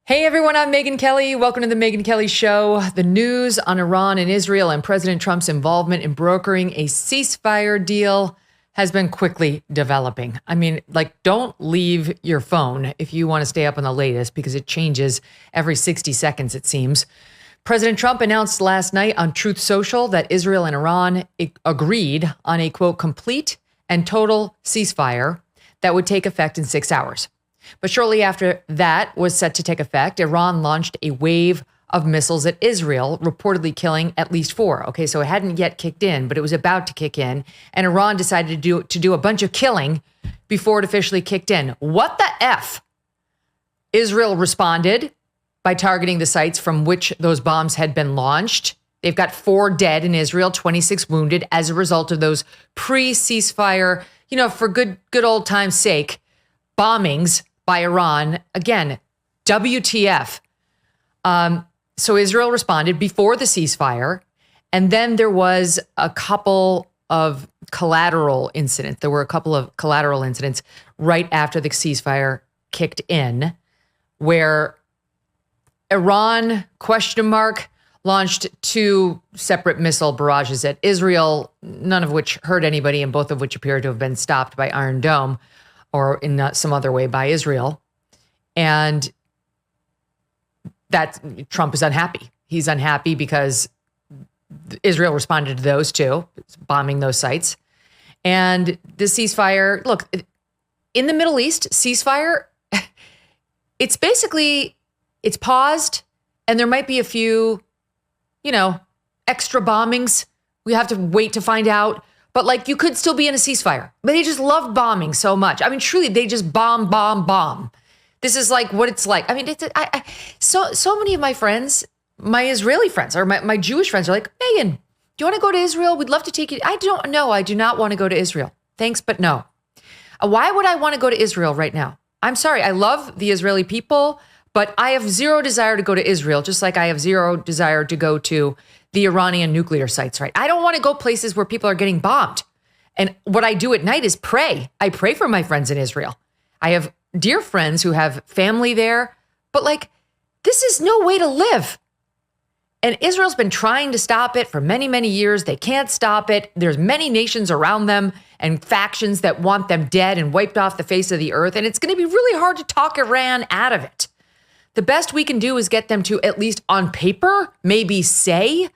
Hey everyone, I'm Megyn Kelly. Welcome to the Megyn Kelly Show. The news on Iran and Israel and President Trump's involvement in brokering a ceasefire deal has been quickly developing. I mean, don't leave your phone if you want to stay up on the latest because it changes every 60 seconds, it seems. President Trump announced last night on Truth Social that Israel and Iran agreed on a, quote, complete and total ceasefire that would take effect in 6 hours. But shortly after that was set to take effect, Iran launched a wave of missiles at Israel, reportedly killing at least 4. Okay, so it hadn't yet kicked in, but it was about to kick in. And Iran decided to do a bunch of killing before it officially kicked in. What the F? Israel responded by targeting the sites from which those bombs had been launched. They've got 4 dead in Israel, 26 wounded as a result of those pre-ceasefire, for good old time's sake, bombings by Iran. Again, WTF. So Israel responded before the ceasefire. And then there was a couple of collateral incidents. There were a couple of collateral incidents right after the ceasefire kicked in where Iran, launched 2 separate missile barrages at Israel, none of which hurt anybody and both of which appear to have been stopped by Iron Dome or in some other way by Israel. And that Trump is unhappy. He's unhappy because Israel responded to those 2, bombing those sites. And the ceasefire, look, in the Middle East, ceasefire, it's paused and there might be a few, extra bombings. We have to wait to find out. But you could still be in a ceasefire. But they just love bombing so much. I mean, truly, they just bomb. This is what it's like. I mean, so many of my friends, my Israeli friends or my Jewish friends are like, Megyn, do you want to go to Israel? We'd love to take you. I don't know. I do not want to go to Israel. Thanks, but no. Why would I want to go to Israel right now? I'm sorry. I love the Israeli people, but I have zero desire to go to Israel, just like I have zero desire to go to the Iranian nuclear sites, right? I don't want to go places where people are getting bombed. And what I do at night is pray. I pray for my friends in Israel. I have dear friends who have family there, but this is no way to live. And Israel's been trying to stop it for many, many years. They can't stop it. There's many nations around them and factions that want them dead and wiped off the face of the earth. And it's going to be really hard to talk Iran out of it. The best we can do is get them to, at least on paper, maybe say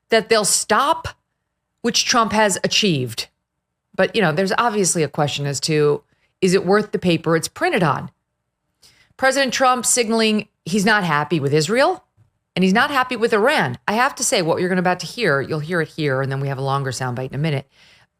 that they'll stop, which Trump has achieved. But, there's obviously a question as to, is it worth the paper it's printed on? President Trump signaling he's not happy with Israel and he's not happy with Iran. I have to say, what you're about to hear, you'll hear it here, and then we have a longer soundbite in a minute.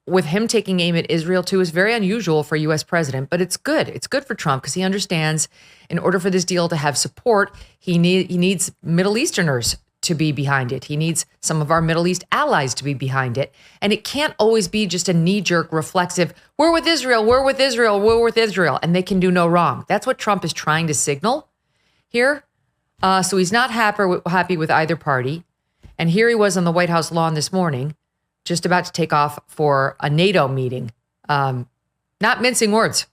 With him taking aim at Israel, too, is very unusual for a U.S. president, but it's good. It's good for Trump because he understands in order for this deal to have support, he needs Middle Easterners to be behind it. He needs some of our Middle East allies to be behind it. And it can't always be just a knee-jerk, reflexive, we're with Israel, we're with Israel, we're with Israel, and they can do no wrong. That's what Trump is trying to signal here. So he's not happy with either party. And here he was on the White House lawn this morning, just about to take off for a NATO meeting. Not mincing words.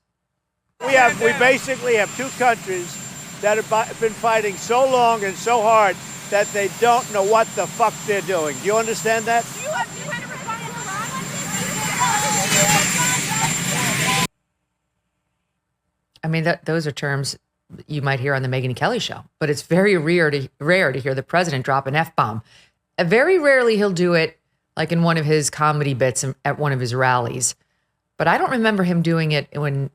We basically have 2 countries that have been fighting so long and so hard that they don't know what the fuck they're doing. Do you understand that? Do you want to respond in Iran? I mean, those are terms you might hear on the Megyn Kelly Show, but it's very rare to hear the president drop an F-bomb. Very rarely he'll do it like in one of his comedy bits at one of his rallies. But I don't remember him doing it when,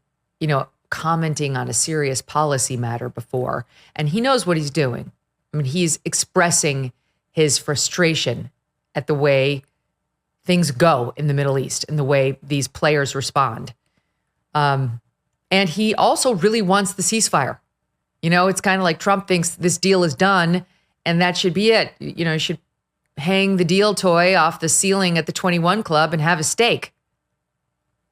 commenting on a serious policy matter before. And he knows what he's doing. I mean, he's expressing his frustration at the way things go in the Middle East and the way these players respond. And he also really wants the ceasefire. It's kind of like Trump thinks this deal is done and that should be it. You should hang the deal toy off the ceiling at the 21 Club and have a steak.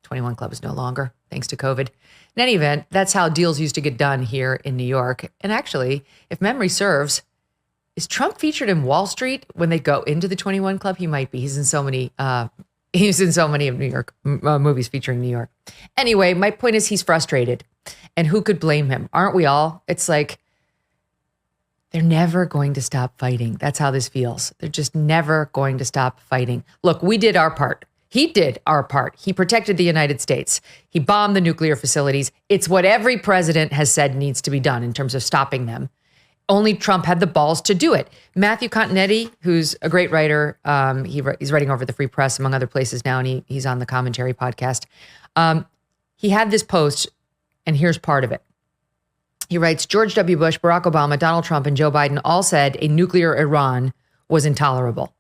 21 Club is no longer, thanks to COVID. In any event, that's how deals used to get done here in New York. And actually, if memory serves, is Trump featured in Wall Street when they go into the 21 Club? He might be. He's in so many of New York movies featuring New York. Anyway, my point is he's frustrated. And who could blame him? Aren't we all? It's like, They're never going to stop fighting. That's how this feels. They're just never going to stop fighting. Look, we did our part. He did our part. He protected the United States. He bombed the nuclear facilities. It's what every president has said needs to be done in terms of stopping them. Only Trump had the balls to do it. Matthew Continetti, who's a great writer, he's writing over the Free Press, among other places now, and he's on the Commentary podcast. He had this post, and here's part of it. He writes, George W. Bush, Barack Obama, Donald Trump, and Joe Biden all said a nuclear Iran was intolerable.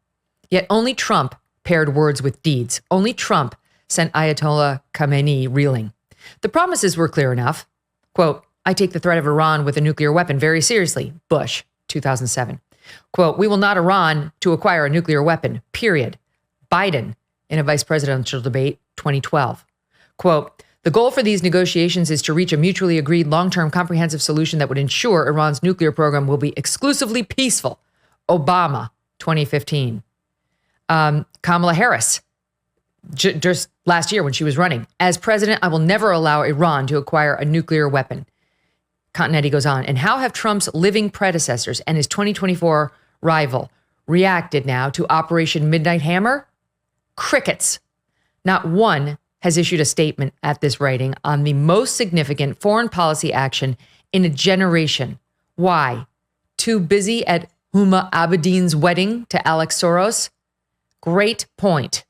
Yet only Trump paired words with deeds. Only Trump sent Ayatollah Khamenei reeling. The promises were clear enough. Quote, I take the threat of Iran with a nuclear weapon very seriously. Bush, 2007. Quote, we will not Iran to acquire a nuclear weapon, period. Biden, in a vice presidential debate, 2012. Quote, the goal for these negotiations is to reach a mutually agreed long-term comprehensive solution that would ensure Iran's nuclear program will be exclusively peaceful. Obama, 2015. Kamala Harris, just last year when she was running. As president, I will never allow Iran to acquire a nuclear weapon. Continetti goes on, and how have Trump's living predecessors and his 2024 rival reacted now to Operation Midnight Hammer? Crickets. Not one has issued a statement at this writing on the most significant foreign policy action in a generation. Why? Too busy at Huma Abedin's wedding to Alex Soros? Great point.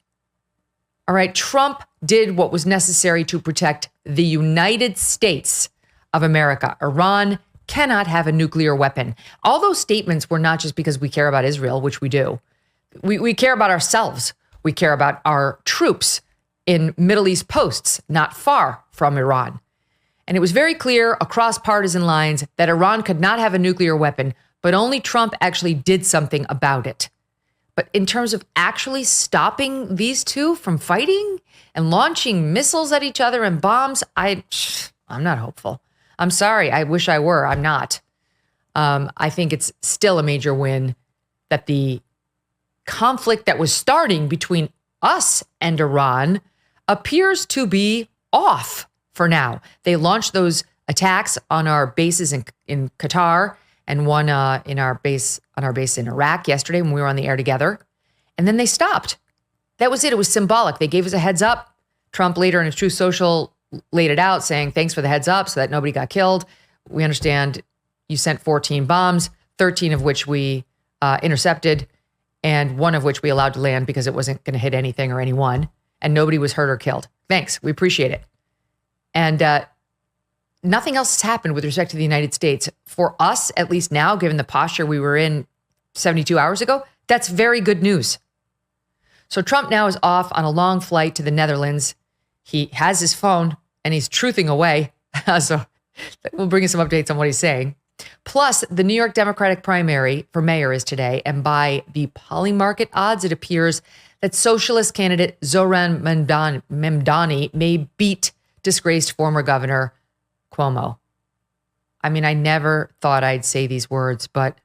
All right, Trump did what was necessary to protect the United States of America. Iran cannot have a nuclear weapon. All those statements were not just because we care about Israel, which we do. We care about ourselves. We care about our troops in Middle East posts not far from Iran. And it was very clear across partisan lines that Iran could not have a nuclear weapon, but only Trump actually did something about it. But in terms of actually stopping these two from fighting and launching missiles at each other and bombs, I'm not hopeful. I'm sorry. I wish I were. I'm not. I think it's still a major win that the conflict that was starting between us and Iran appears to be off for now. They launched those attacks on our bases in Qatar and one in our base in Iraq yesterday when we were on the air together. And then they stopped. That was it. It was symbolic. They gave us a heads up. Trump later in his Truth Social laid it out saying, thanks for the heads up so that nobody got killed. We understand you sent 14 bombs, 13 of which we intercepted, and one of which we allowed to land because it wasn't going to hit anything or anyone, and nobody was hurt or killed. Thanks. We appreciate it. And nothing else has happened with respect to the United States. For us, at least now, given the posture we were in 72 hours ago, that's very good news. So Trump now is off on a long flight to the Netherlands. He has his phone and he's truthing away. So we'll bring you some updates on what he's saying. Plus, the New York Democratic primary for mayor is today. And by the Polymarket odds, it appears that socialist candidate Zohran Mamdani may beat disgraced former governor Cuomo. I mean, I never thought I'd say these words, but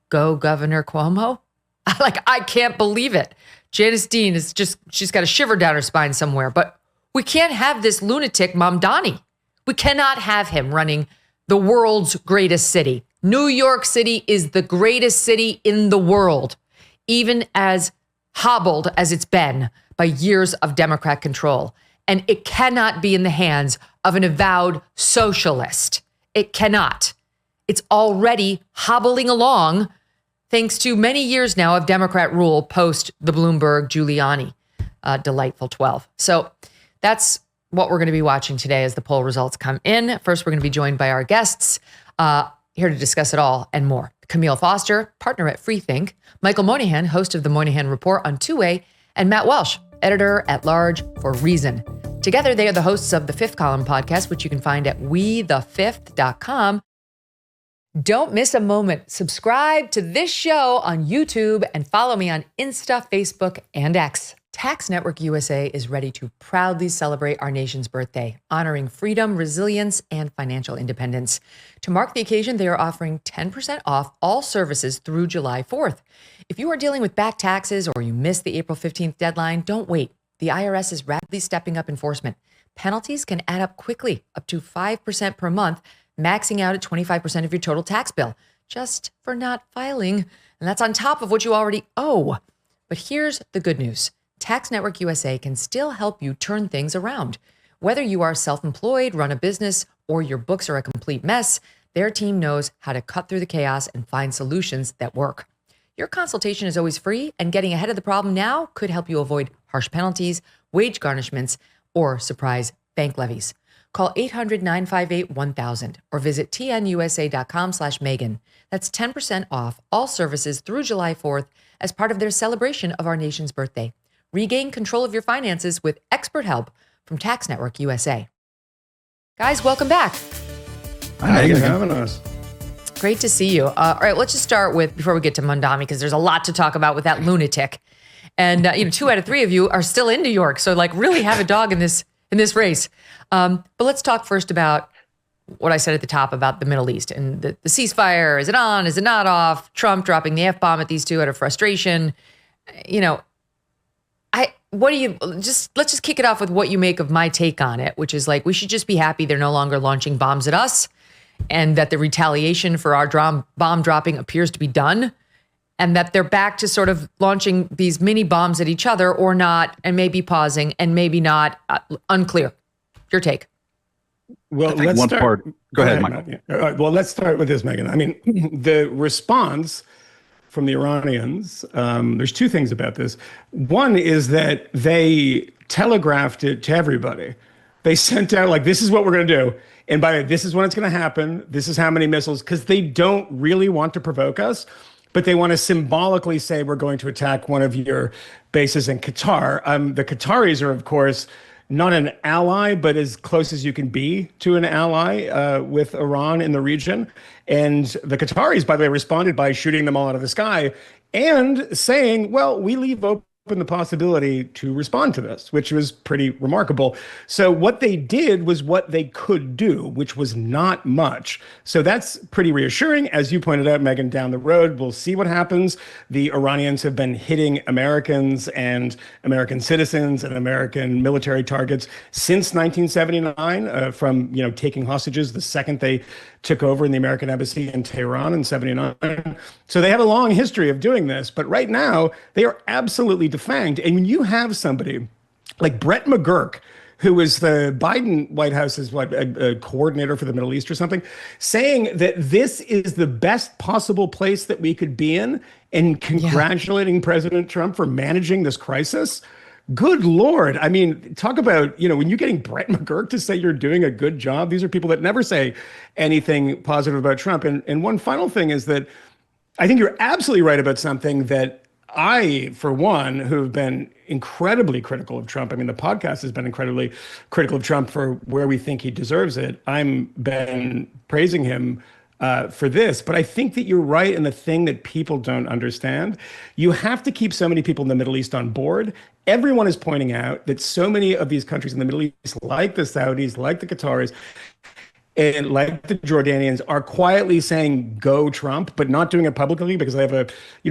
go Governor Cuomo? I can't believe it. Janice Dean is she's got a shiver down her spine somewhere, but we can't have this lunatic Mamdani. We cannot have him running the world's greatest city. New York City is the greatest city in the world, even as hobbled as it's been by years of Democrat control. And it cannot be in the hands of an avowed socialist. It cannot. It's already hobbling along thanks to many years now of Democrat rule post the Bloomberg Giuliani delightful 12. So that's what we're going to be watching today as the poll results come in. First, we're going to be joined by our guests here to discuss it all and more. Kmele Foster, partner at Freethink, Michael Moynihan, host of the Moynihan Report on Two-Way, and Matt Welch, editor-at-large for Reason. Together, they are the hosts of the Fifth Column podcast, which you can find at wethefifth.com. Don't miss a moment. Subscribe to this show on YouTube and follow me on Insta, Facebook, and X. Tax Network USA is ready to proudly celebrate our nation's birthday, honoring freedom, resilience, and financial independence. To mark the occasion, they are offering 10% off all services through July 4th. If you are dealing with back taxes or you missed the April 15th deadline, don't wait. The IRS is rapidly stepping up enforcement. Penalties can add up quickly, up to 5% per month. maxing out at 25% of your total tax bill just for not filing. And that's on top of what you already owe. But here's the good news. Tax Network USA can still help you turn things around. Whether you are self-employed, run a business, or your books are a complete mess, their team knows how to cut through the chaos and find solutions that work. Your consultation is always free, and getting ahead of the problem now could help you avoid harsh penalties, wage garnishments, or surprise bank levies. Call 800-958-1000 or visit tnusa.com/Megyn. That's 10% off all services through July 4th as part of their celebration of our nation's birthday. Regain control of your finances with expert help from Tax Network USA. Guys, welcome back. Hi, thanks for having us. Great to see you. All right, let's just start with, before we get to Mamdani, because there's a lot to talk about with that lunatic. And 2 out of 3 of you are still in New York, so like really have a dog in this race. But let's talk first about what I said at the top about the Middle East and the ceasefire. Is it on? Is it not off? Trump dropping the F-bomb at these two out of frustration. Let's just kick it off with what you make of my take on it, which is like, we should just be happy they're no longer launching bombs at us and that the retaliation for our bomb dropping appears to be done and that they're back to sort of launching these mini bombs at each other or not, and maybe pausing and maybe not. Unclear. Your take. Well, let's start. Go ahead, Michael. Well, let's start with this, Megyn. I mean, the response from the Iranians, there's 2 things about this. One is that they telegraphed it to everybody. They sent out like, this is what we're going to do. And by the way, this is when it's going to happen. This is how many missiles, because they don't really want to provoke us, but they want to symbolically say we're going to attack one of your bases in Qatar. The Qataris are, of course, not an ally, but as close as you can be to an ally with Iran in the region. And the Qataris, by the way, responded by shooting them all out of the sky and saying, well, we leave open the possibility to respond to this, which was pretty remarkable. So what they did was what they could do, which was not much. So that's pretty reassuring. As you pointed out, Megyn, down the road, we'll see what happens. The Iranians have been hitting Americans and American citizens and American military targets since 1979, from taking hostages the second they took over in the American embassy in Tehran in 79. So they have a long history of doing this, but right now they are absolutely defanged. And when you have somebody like Brett McGurk, who was the Biden White House's a coordinator for the Middle East or something, saying that this is the best possible place that we could be in, and congratulating President Trump for managing this crisis. Good Lord. I mean, talk about, when you're getting Brett McGurk to say you're doing a good job, these are people that never say anything positive about Trump. And one final thing is that I think you're absolutely right about something that I, for one, who have been incredibly critical of Trump. I mean, the podcast has been incredibly critical of Trump for where we think he deserves it. I'm been praising him for this, but I think that you're right in the thing that people don't understand. You have to keep so many people in the Middle East on board. Everyone is pointing out that so many of these countries in the Middle East, like the Saudis, like the Qataris, and like the Jordanians, are quietly saying go Trump, but not doing it publicly because they have a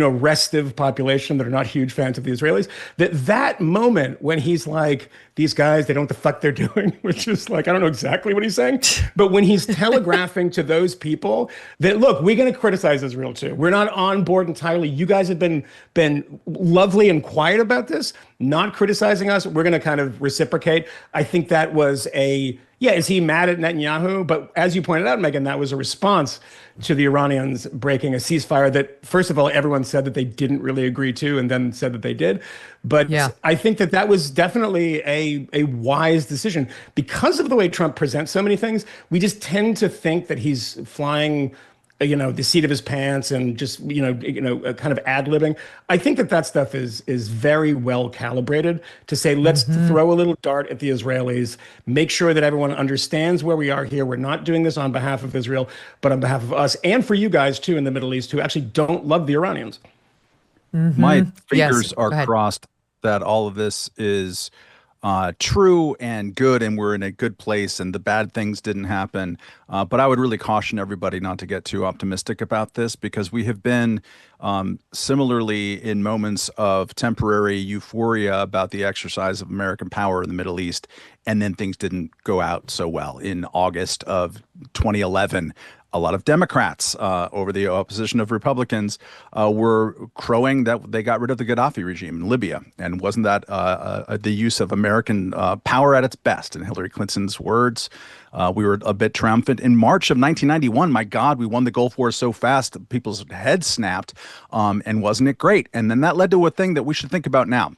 restive population that are not huge fans of the Israelis. That moment when he's like, these guys, they don't know what the fuck they're doing, which is like, I don't know exactly what he's saying, but when he's telegraphing to those people that, look, we're going to criticize Israel too. We're not on board entirely. You guys have been lovely and quiet about this, not criticizing us. We're going to kind of reciprocate. I think that was is he mad at Netanyahu? But as you pointed out, Megyn, that was a response to the Iranians breaking a ceasefire that, first of all, everyone said that they didn't really agree to and then said that they did. But I think that was definitely a wise decision. Because of the way Trump presents so many things, we just tend to think that he's flying the seat of his pants and just, kind of ad-libbing. I think that stuff is very well calibrated to say, let's throw a little dart at the Israelis, make sure that everyone understands where we are here. We're not doing this on behalf of Israel, but on behalf of us and for you guys too in the Middle East who actually don't love the Iranians. My fingers are crossed that all of this is true and good, and we're in a good place, and the bad things didn't happen. But I would really caution everybody not to get too optimistic about this, because we have been similarly in moments of temporary euphoria about the exercise of American power in the Middle East, and then things didn't go out so well. In August of 2011, a lot of Democrats, over the opposition of Republicans, were crowing that they got rid of the Gaddafi regime in Libya. And wasn't that the use of American power at its best? In Hillary Clinton's words, we were a bit triumphant. In March of 1991, my God, we won the Gulf War so fast, people's heads snapped. And wasn't it great? And then that led to a thing that we should think about now,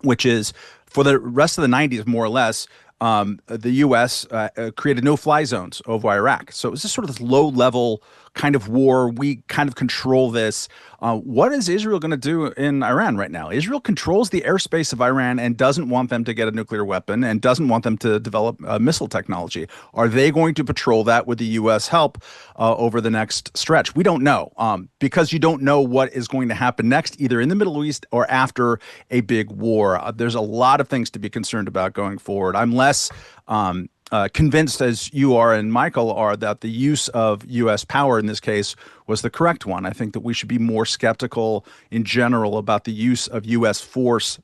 which is for the rest of the 90s, more or less, the U.S. Created no-fly zones over Iraq. So it was just sort of this low-level kind of war. We kind of control this. What is Israel going to do in Iran right now? Israel controls the airspace of Iran and doesn't want them to get a nuclear weapon and doesn't want them to develop missile technology. Are they going to patrol that with the U.S. help over the next stretch? We don't know, because you don't know what is going to happen next, either in the Middle East or after a big war. There's a lot of things to be concerned about going forward. I'm less convinced, as you are and Michael are, that the use of U.S. power in this case was the correct one. I think that we should be more skeptical in general about the use of U.S. force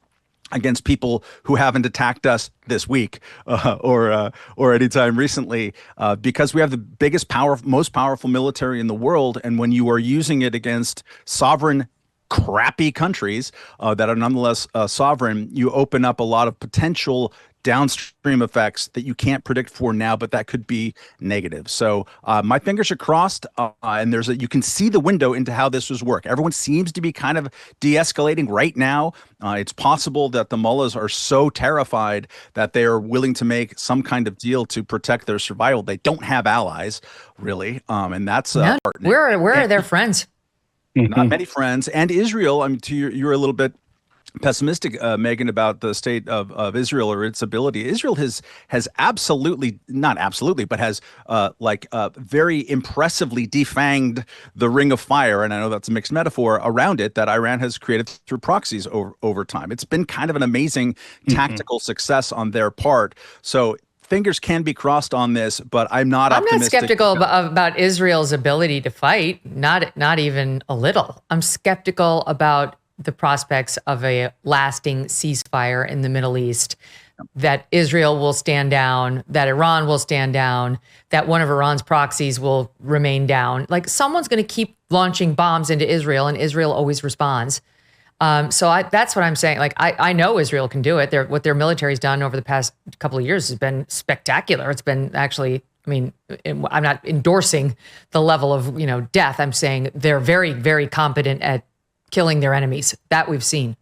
against people who haven't attacked us this week or any time recently, because we have the biggest most powerful military in the world. And when you are using it against sovereign crappy countries that are nonetheless sovereign, you open up a lot of potential downstream effects that you can't predict for now, but that could be negative. So my fingers are crossed, and you can see the window into how this was work. Everyone seems to be kind of de-escalating right now. It's possible that the mullahs are so terrified that they are willing to make some kind of deal to protect their survival. They don't have allies, really, and that's where are their friends? Not many friends. And Israel, I mean, you're a little bit pessimistic, Megyn, about the state of Israel or its ability. Israel has absolutely, not absolutely, but has very impressively defanged the ring of fire, and I know that's a mixed metaphor, around it that Iran has created through proxies over time. It's been kind of an amazing tactical success on their part. So fingers can be crossed on this, but I'm not optimistic. I'm not skeptical about Israel's ability to fight, not even a little. I'm skeptical about the prospects of a lasting ceasefire in the Middle East, that Israel will stand down, that Iran will stand down, that one of Iran's proxies will remain down. Like, someone's going to keep launching bombs into Israel, and Israel always responds. That's what I'm saying. Like, I know Israel can do it. What their military's done over the past couple of years has been spectacular. It's been actually, I mean, I'm not endorsing the level of, death. I'm saying they're very, very competent at killing their enemies. That we've seen.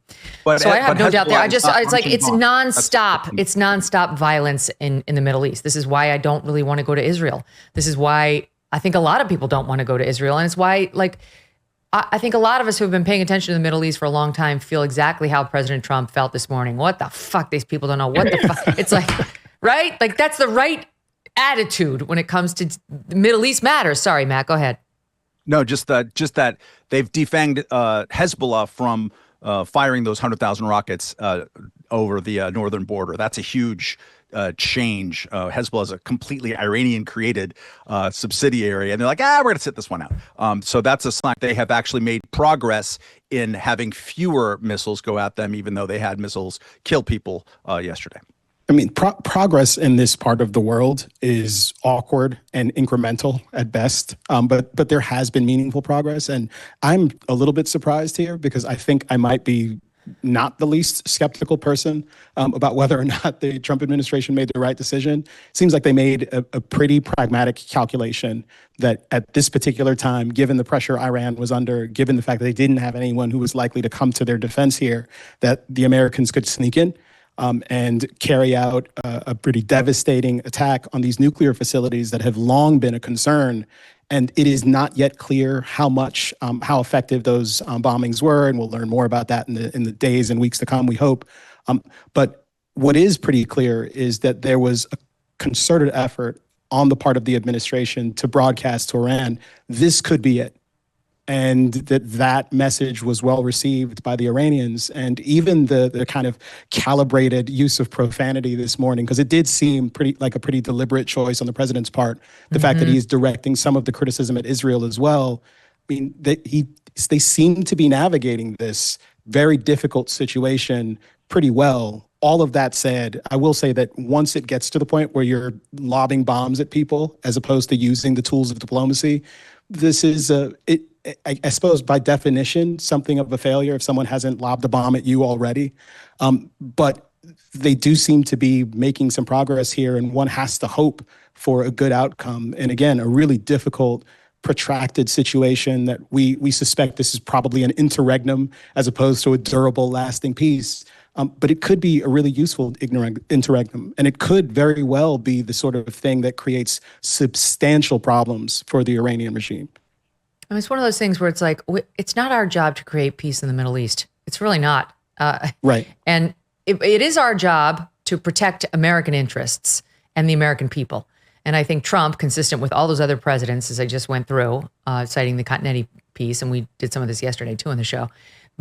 So I have no doubt there. It's nonstop. It's nonstop violence in the Middle East. This is why I don't really want to go to Israel. This is why I think a lot of people don't want to go to Israel. And it's why, I think a lot of us who have been paying attention to the Middle East for a long time feel exactly how President Trump felt this morning. What the fuck? These people don't know what the fuck. It's like, right? Like, that's the right attitude when it comes to the Middle East matters. Sorry, Matt, go ahead. No, just that they've defanged Hezbollah from firing those 100,000 rockets over the northern border. That's a huge change. Hezbollah is a completely Iranian-created subsidiary, and they're like, we're going to sit this one out. So that's a sign they have actually made progress in having fewer missiles go at them, even though they had missiles kill people yesterday. I mean, progress in this part of the world is awkward and incremental at best, but there has been meaningful progress. And I'm a little bit surprised here, because I think I might be not the least skeptical person about whether or not the Trump administration made the right decision. It seems like they made a pretty pragmatic calculation that at this particular time, given the pressure Iran was under, given the fact that they didn't have anyone who was likely to come to their defense here, that the Americans could sneak in and carry out a pretty devastating attack on these nuclear facilities that have long been a concern. And it is not yet clear how effective those bombings were, and we'll learn more about that in the days and weeks to come, we hope. But what is pretty clear is that there was a concerted effort on the part of the administration to broadcast to Iran, this could be it. and that message was well received by the Iranians. And even the kind of calibrated use of profanity this morning, because it did seem like a pretty deliberate choice on the president's part, the fact that he's directing some of the criticism at Israel as well. I mean, they seem to be navigating this very difficult situation pretty well. All of that said, I will say that once it gets to the point where you're lobbing bombs at people as opposed to using the tools of diplomacy, this is I suppose by definition, something of a failure if someone hasn't lobbed a bomb at you already. But they do seem to be making some progress here, and one has to hope for a good outcome. And again, a really difficult, protracted situation that we suspect this is probably an interregnum as opposed to a durable, lasting peace. But it could be a really useful interregnum, and it could very well be the sort of thing that creates substantial problems for the Iranian regime. I mean, it's one of those things where it's like, it's not our job to create peace in the Middle East. It's really not. Right. And it is our job to protect American interests and the American people. And I think Trump, consistent with all those other presidents, as I just went through, citing the Kmele piece, and we did some of this yesterday too on the show,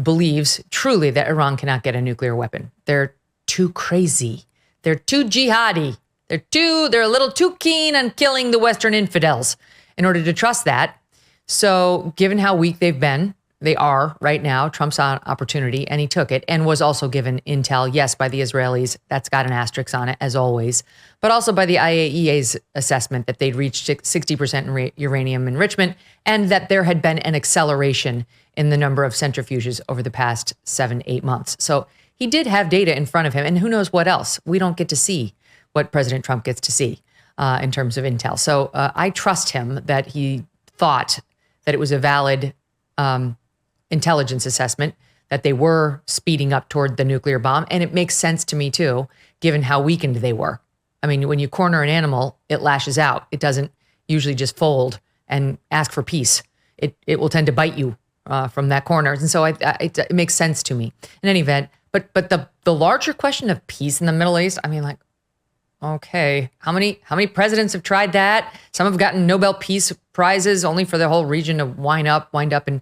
believes truly that Iran cannot get a nuclear weapon. They're too crazy. They're too jihadi. They're a little too keen on killing the Western infidels in order to trust that. So given how weak they are right now, Trump saw an opportunity and he took it, and was also given intel, yes, by the Israelis. That's got an asterisk on it, as always, but also by the IAEA's assessment that they'd reached 60% uranium enrichment, and that there had been an acceleration in the number of centrifuges over the past 7-8 months. So he did have data in front of him, and who knows what else. We don't get to see what President Trump gets to see in terms of intel. So I trust him that he thought that it was a valid intelligence assessment, that they were speeding up toward the nuclear bomb. And it makes sense to me too, given how weakened they were. I mean, when you corner an animal, it lashes out. It doesn't usually just fold and ask for peace. It will tend to bite you from that corner. And so it makes sense to me in any event. But the larger question of peace in the Middle East, I mean, like, okay, how many presidents have tried that? Some have gotten Nobel Peace Prizes only for the whole region to wind up and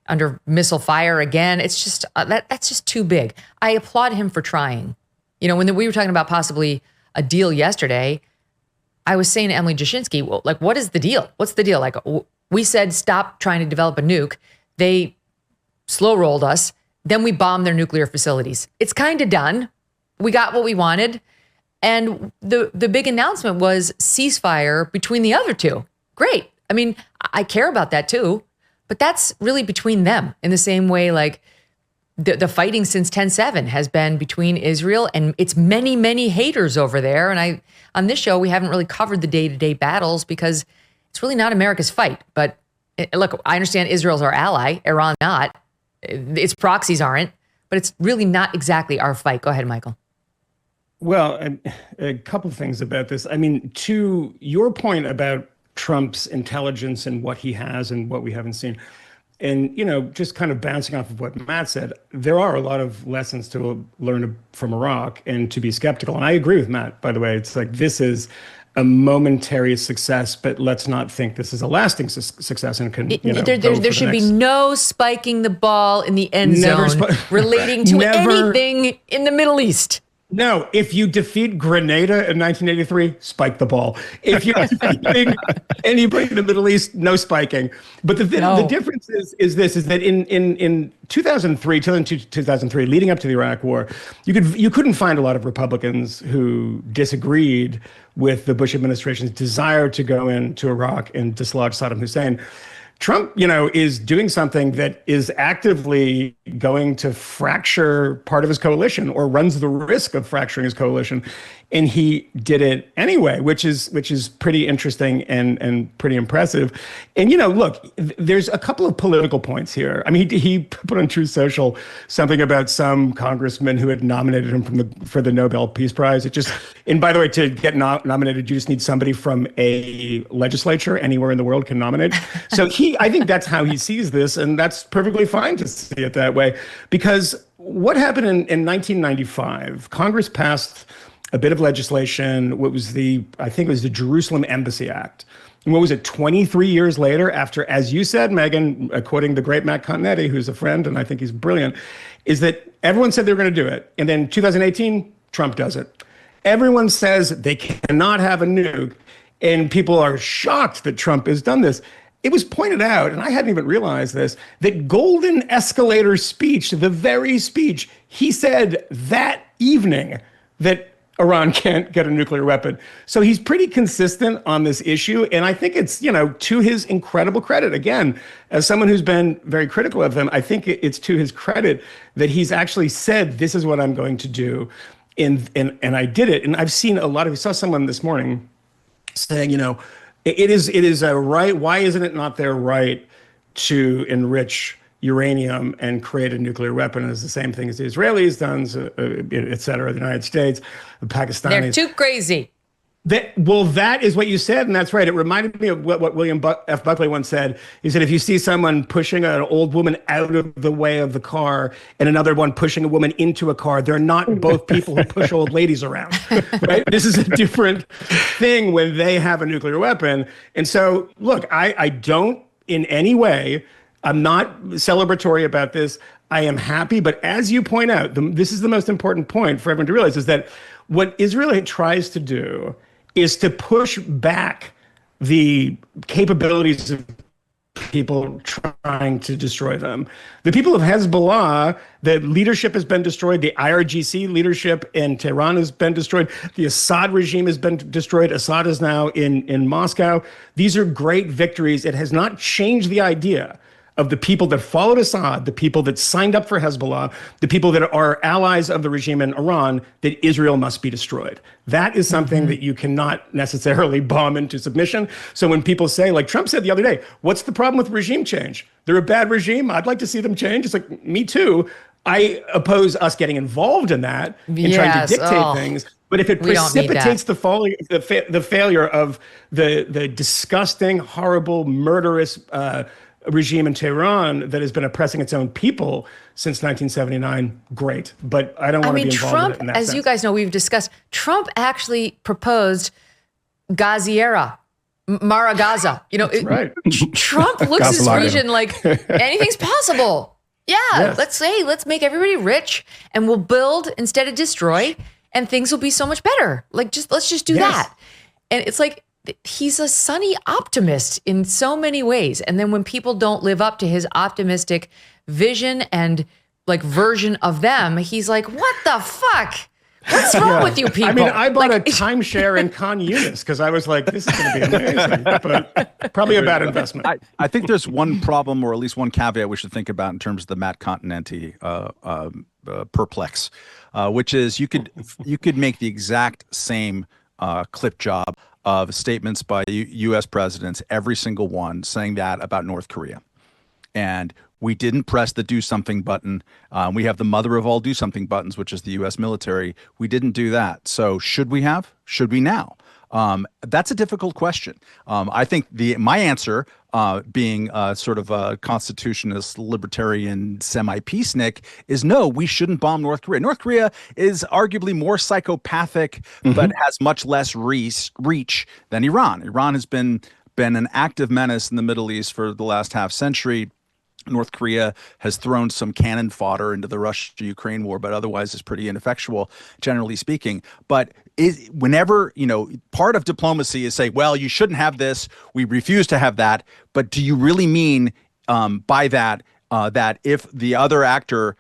under missile fire again. It's just that's just too big. I applaud him for trying. You know, when we were talking about possibly a deal yesterday, I was saying to Emily Jashinsky, well, like, what is the deal? What's the deal? Like, we said stop trying to develop a nuke. They slow rolled us. Then we bombed their nuclear facilities. It's kind of done. We got what we wanted. And the big announcement was ceasefire between the other two. Great. I mean, I care about that too, but that's really between them in the same way, like the fighting since 10/7 has been between Israel and its many, many haters over there. And on this show, we haven't really covered the day-to-day battles because it's really not America's fight. But look, I understand Israel's our ally, Iran not. Its proxies aren't, but it's really not exactly our fight. Go ahead, Michael. Well, a couple of things about this. I mean, to your point about Trump's intelligence and what he has and what we haven't seen, and, you know, just kind of bouncing off of what Matt said, there are a lot of lessons to learn from Iraq and to be skeptical. And I agree with Matt, by the way. It's like, this is a momentary success, but let's not think this is a lasting success. And can, you know, there should be no spiking the ball in the end zone relating to anything in the Middle East. No, if you defeat Grenada in 1983, spike the ball. If you're defeating anybody in the Middle East, no spiking. But the difference is that in 2003, leading up to the Iraq War, you couldn't find a lot of Republicans who disagreed with the Bush administration's desire to go into Iraq and dislodge Saddam Hussein. Trump, you know, is doing something that is actively going to fracture part of his coalition, or runs the risk of fracturing his coalition. And he did it anyway, which is pretty interesting and pretty impressive. And, you know, look, there's a couple of political points here. I mean, he put on Truth Social something about some congressman who had nominated him for the Nobel Peace Prize. And by the way, to get nominated, you just need somebody from a legislature anywhere in the world can nominate. So I think that's how he sees this, and that's perfectly fine to see it that way. Because what happened in 1995, Congress passed a bit of legislation, I think it was the Jerusalem Embassy Act, And what was it, 23 years later, after, as you said, Megyn, quoting the great Matt Welch, who's a friend, and I think he's brilliant, is that everyone said they were going to do it. And then 2018, Trump does it. Everyone says they cannot have a nuke. And people are shocked that Trump has done this. It was pointed out, and I hadn't even realized this, that Golden Escalator speech, the very speech, he said that evening that Iran can't get a nuclear weapon. So he's pretty consistent on this issue. And I think it's, to his incredible credit. Again, as someone who's been very critical of him, I think it's to his credit that he's actually said, this is what I'm going to do. And I did it. And I've seen I saw someone this morning saying, it is a right. Why isn't it not their right to enrich uranium and create a nuclear weapon? It's the same thing as the Israelis done, et cetera, the United States, the Pakistanis. They're too crazy. That is what you said, and that's right. It reminded me of what William F. Buckley once said. He said, if you see someone pushing an old woman out of the way of the car and another one pushing a woman into a car, they're not both people who push old ladies around, right? This is a different thing when they have a nuclear weapon. And so, look, I don't in any way, I'm not celebratory about this. I am happy, but as you point out, this is the most important point for everyone to realize, is that what Israel tries to do is to push back the capabilities of people trying to destroy them. The people of Hezbollah, the leadership has been destroyed. The IRGC leadership in Tehran has been destroyed. The Assad regime has been destroyed. Assad is now in Moscow. These are great victories. It has not changed the idea of the people that followed Assad, the people that signed up for Hezbollah, the people that are allies of the regime in Iran, that Israel must be destroyed. That is something that you cannot necessarily bomb into submission. So when people say, like Trump said the other day, what's the problem with regime change? They're a bad regime. I'd like to see them change. It's like, me too. I oppose us getting involved in that and trying to dictate things. But if it precipitates the failure of the disgusting, horrible, murderous regime in Tehran that has been oppressing its own people since 1979, great. But I don't want to be involved Trump, in that as sense. you guys know, we've discussed, Trump actually proposed Gaziera, Mara Gaza. Right. Trump looks at this region like anything's possible. Yeah, yes. Let's make everybody rich and we'll build instead of destroy and things will be so much better. Let's just do that. And it's like, he's a sunny optimist in so many ways. And then when people don't live up to his optimistic vision and version of them, he's like, what the fuck? What's wrong with you people? I mean, I bought a timeshare in Con Yunis because I was like, this is going to be amazing, but probably a bad investment. I think there's one problem, or at least one caveat we should think about in terms of the Matt Continenti perplex, which is you could make the exact same clip job of statements by U.S. presidents, every single one, saying that about North Korea. And we didn't press the do something button. We have the mother of all do something buttons, which is the U.S. military. We didn't do that. So should we have? Should we now? That's a difficult question. I think my answer, being sort of a constitutionalist, libertarian, semi-peacenik, is no, we shouldn't bomb North Korea. North Korea is arguably more psychopathic, but has much less reach than Iran. Iran has been an active menace in the Middle East for the last half century. North Korea has thrown some cannon fodder into the Russia-Ukraine war, but otherwise is pretty ineffectual, generally speaking. But whenever, part of diplomacy is say, well, you shouldn't have this, we refuse to have that. But do you really mean by that that if the other actor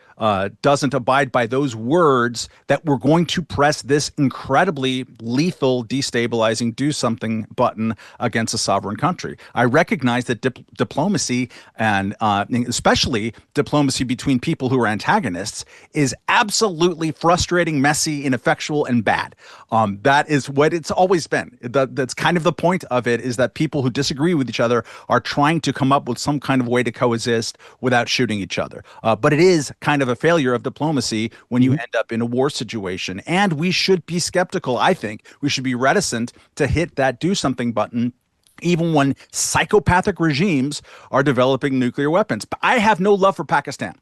doesn't abide by those words, that we're going to press this incredibly lethal, destabilizing, do something button against a sovereign country? I recognize that diplomacy, and especially diplomacy between people who are antagonists, is absolutely frustrating, messy, ineffectual, and bad. That is what it's always been. That's kind of the point of it, is that people who disagree with each other are trying to come up with some kind of way to coexist without shooting each other. But it is kind of a failure of diplomacy when you end up in a war situation. And we should be skeptical, I think. We should be reticent to hit that do something button, even when psychopathic regimes are developing nuclear weapons. But I have no love for Pakistan.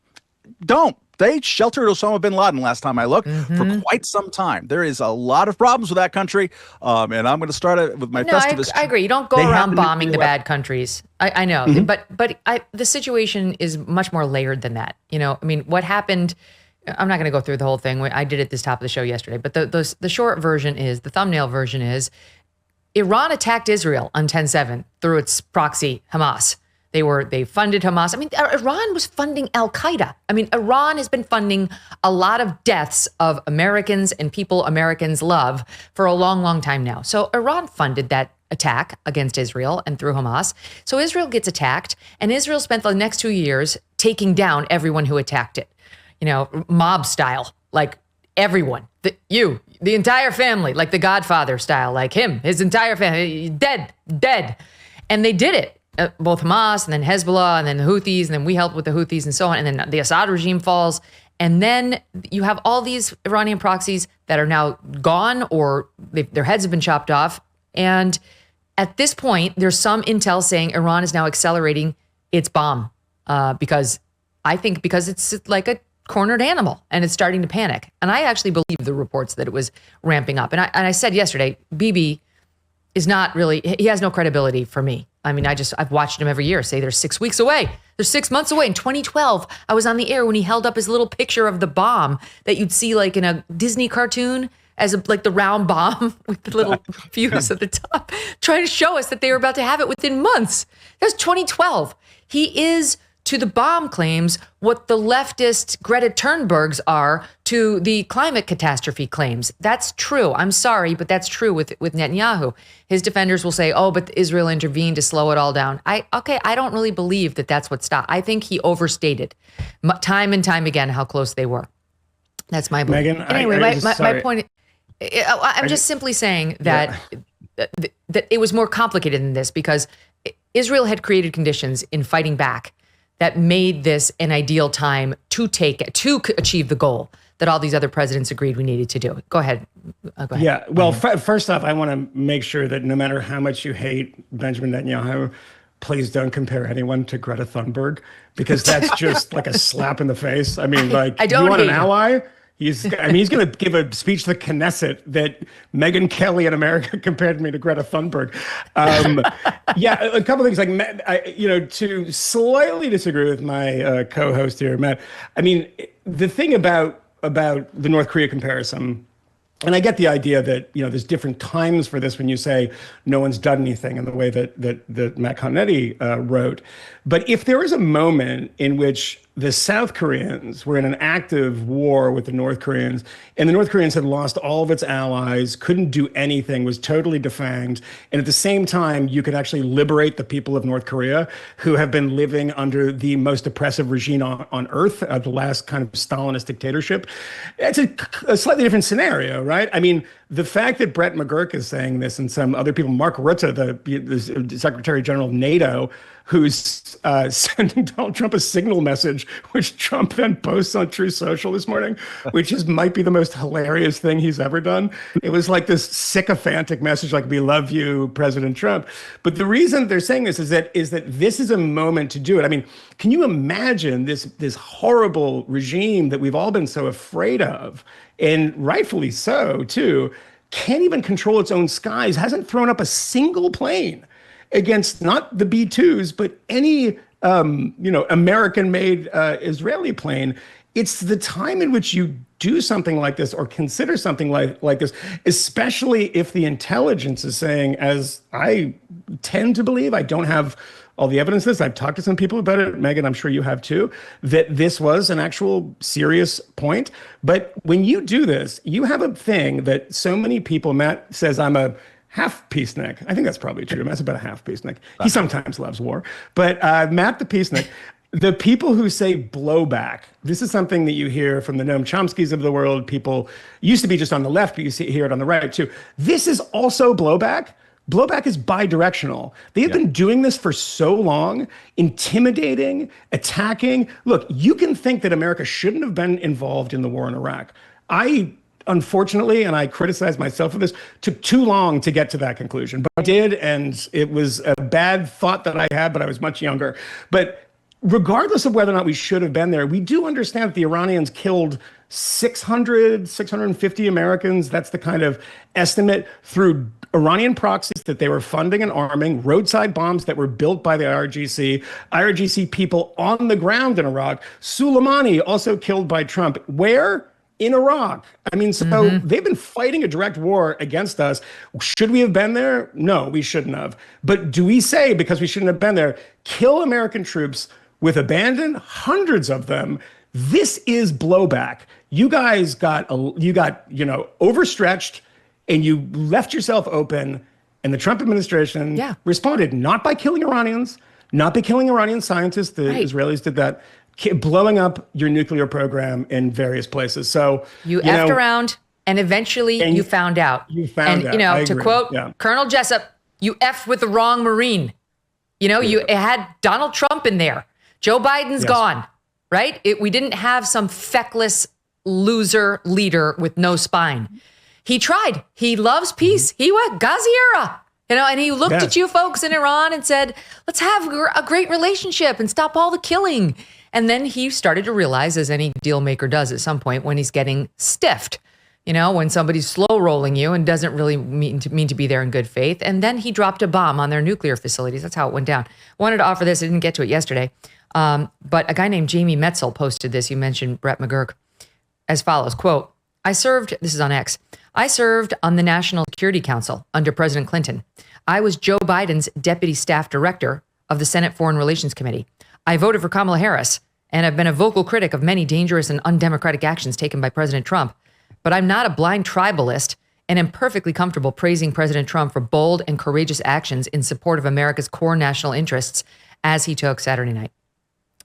Don't. they sheltered Osama bin Laden last time I looked for quite some time. There is a lot of problems with that country, and I'm going to start it with my Festivus. I agree. You don't go around bombing the bad countries. I know, but the situation is much more layered than that. You know, I mean, what happened? I'm not going to go through the whole thing. I did it this top of the show yesterday, but the short version is, the thumbnail version is, Iran attacked Israel on 10/7 through its proxy Hamas. They funded Hamas. I mean, Iran was funding Al-Qaeda. I mean, Iran has been funding a lot of deaths of Americans and people Americans love for a long, long time now. So Iran funded that attack against Israel and through Hamas. So Israel gets attacked, and Israel spent the next 2 years taking down everyone who attacked it. You know, mob style, like everyone, the entire family, like the Godfather style, like him, his entire family, dead. And they did it. Both Hamas and then Hezbollah and then the Houthis, and then we helped with the Houthis and so on. And then the Assad regime falls. And then you have all these Iranian proxies that are now gone, or their heads have been chopped off. And at this point, there's some intel saying Iran is now accelerating its bomb because it's like a cornered animal and it's starting to panic. And I actually believe the reports that it was ramping up. And I said yesterday, Bibi is not really, he has no credibility for me. I mean, I've watched him every year say they're 6 weeks away. They're 6 months away. In 2012, I was on the air when he held up his little picture of the bomb that you'd see like in a Disney cartoon as like the round bomb with the little fuse at the top, trying to show us that they were about to have it within months. That was 2012. He is, to the bomb claims, what the leftist Greta Thunbergs are to the climate catastrophe claims. That's true. I'm sorry, but that's true with Netanyahu. His defenders will say, oh, but Israel intervened to slow it all down. I don't really believe that that's what stopped. I think he overstated time and time again how close they were. That's my belief. Megyn, anyway, my point, I'm just simply saying that that it was more complicated than this, because Israel had created conditions in fighting back that made this an ideal time to achieve the goal that all these other presidents agreed we needed to do. Go ahead. Yeah. Well, first off, I want to make sure that no matter how much you hate Benjamin Netanyahu, please don't compare anyone to Greta Thunberg, because that's just like a slap in the face. I mean, like, you want an ally? He's going to give a speech to the Knesset that Megyn Kelly in America compared me to Greta Thunberg. Yeah, a couple of things, like, to slightly disagree with my co-host here, Matt. I mean, the thing about the North Korea comparison, and I get the idea that, there's different times for this when you say no one's done anything in the way that Matt Continetti wrote. But if there was a moment in which the South Koreans were in an active war with the North Koreans, and the North Koreans had lost all of its allies, couldn't do anything, was totally defanged, and at the same time, you could actually liberate the people of North Korea, who have been living under the most oppressive regime on earth, the last kind of Stalinist dictatorship. It's a slightly different scenario, right? I mean, the fact that Brett McGurk is saying this, and some other people, Mark Rutte, the Secretary General of NATO, who's sending Donald Trump a signal message, which Trump then posts on True Social this morning, which might be the most hilarious thing he's ever done. It was like this sycophantic message, like, we love you, President Trump. But the reason they're saying this is that this is a moment to do it. I mean, can you imagine this horrible regime that we've all been so afraid of, and rightfully so, too, can't even control its own skies, hasn't thrown up a single plane against not the B-2s, but any American-made Israeli plane. It's the time in which you do something like this, or consider something like this, especially if the intelligence is saying, as I tend to believe, I don't have all the evidence of this, I've talked to some people about it, Megyn, I'm sure you have too, that this was an actual serious point. But when you do this, you have a thing that so many people, Matt says I'm a half peacenik. I think that's probably true. Matt's about a half peacenik. He sometimes loves war. But Matt the peacenik, the people who say blowback, this is something that you hear from the Noam Chomskys of the world. People used to be just on the left, but you hear it on the right too. This is also blowback. Blowback is bidirectional. They have been doing this for so long, intimidating, attacking. Look, you can think that America shouldn't have been involved in the war in Iraq. Unfortunately, and I criticize myself for this, took too long to get to that conclusion. But I did, and it was a bad thought that I had, but I was much younger. But regardless of whether or not we should have been there, we do understand that the Iranians killed 650 Americans. That's the kind of estimate through Iranian proxies that they were funding and arming, roadside bombs that were built by the IRGC people on the ground in Iraq. Soleimani also killed by Trump. Where? In Iraq. I mean, so they've been fighting a direct war against us. Should we have been there? No, we shouldn't have. But do we say, because we shouldn't have been there, kill American troops with abandon, hundreds of them? This is blowback. You guys got overstretched, and you left yourself open. And the Trump administration responded not by killing Iranians, not by killing Iranian scientists. The Israelis did that. Blowing up your nuclear program in various places. So you effed around, and eventually you found out. And to quote Colonel Jessup, you effed with the wrong Marine. You had Donald Trump in there. Joe Biden's gone, right? We didn't have some feckless loser leader with no spine. He tried. He loves peace. He went Ghazi era. And he looked at you folks in Iran and said, let's have a great relationship and stop all the killing. And then he started to realize, as any deal maker does at some point, when he's getting stiffed, when somebody's slow rolling you and doesn't really mean to be there in good faith. And then he dropped a bomb on their nuclear facilities. That's how it went down. I wanted to offer this. I didn't get to it yesterday. But a guy named Jamie Metzel posted this. You mentioned Brett McGurk as follows, quote, this is on X. I served on the National Security Council under President Clinton. I was Joe Biden's deputy staff director of the Senate Foreign Relations Committee. I voted for Kamala Harris and have been a vocal critic of many dangerous and undemocratic actions taken by President Trump. But I'm not a blind tribalist and am perfectly comfortable praising President Trump for bold and courageous actions in support of America's core national interests, as he took Saturday night.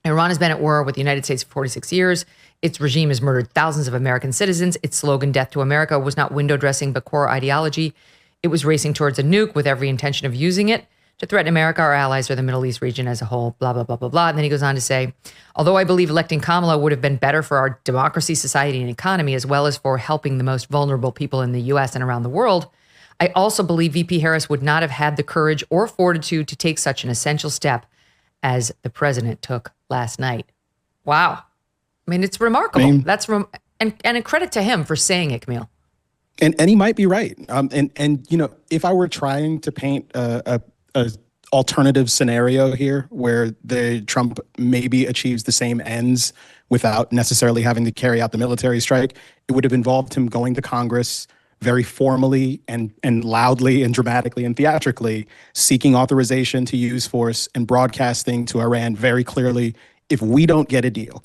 Iran has been at war with the United States for 46 years. Its regime has murdered thousands of American citizens. Its slogan, Death to America, was not window dressing, but core ideology. It was racing towards a nuke with every intention of using it to threaten America, our allies, or the Middle East region as a whole, blah, blah, blah, blah, blah. And then he goes on to say, although I believe electing Kamala would have been better for our democracy, society, and economy, as well as for helping the most vulnerable people in the U.S. and around the world, I also believe VP Harris would not have had the courage or fortitude to take such an essential step as the president took last night. Wow. I mean, it's remarkable. And a credit to him for saying it, Kmele. And he might be right. And if I were trying to paint a alternative scenario here where the Trump maybe achieves the same ends without necessarily having to carry out the military strike, it would have involved him going to Congress very formally and loudly and dramatically and theatrically seeking authorization to use force and broadcasting to Iran very clearly, if we don't get a deal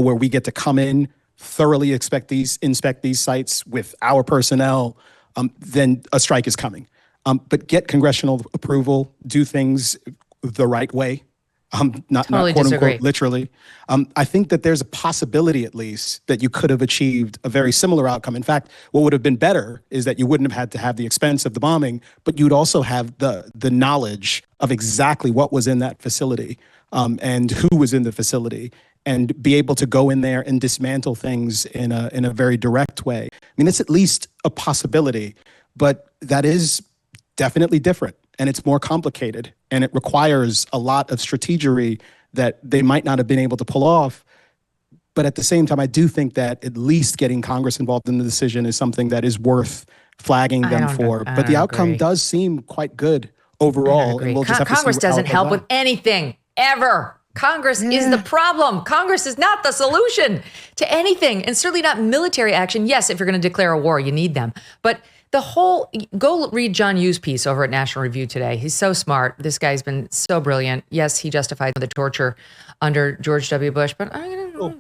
where we get to come in, thoroughly inspect these sites with our personnel, then a strike is coming. But get congressional approval, do things the right way, not quote unquote literally. I think that there's a possibility, at least, that you could have achieved a very similar outcome. In fact, what would have been better is that you wouldn't have had to have the expense of the bombing, but you'd also have the knowledge of exactly what was in that facility and who was in the facility, and be able to go in there and dismantle things in a very direct way. I mean, it's at least a possibility, but that is definitely different, and it's more complicated, and it requires a lot of strategery that they might not have been able to pull off. But at the same time, I do think that at least getting Congress involved in the decision is something that is worth flagging them for. But the outcome does seem quite good overall. And we'll just have to see Congress doesn't help with anything, ever. Congress is the problem. Congress is not the solution to anything, and certainly not military action. Yes, if you're going to declare a war, you need them. But go read John Yu's piece over at National Review today. He's so smart. This guy's been so brilliant. Yes, he justified the torture under George W. Bush, but little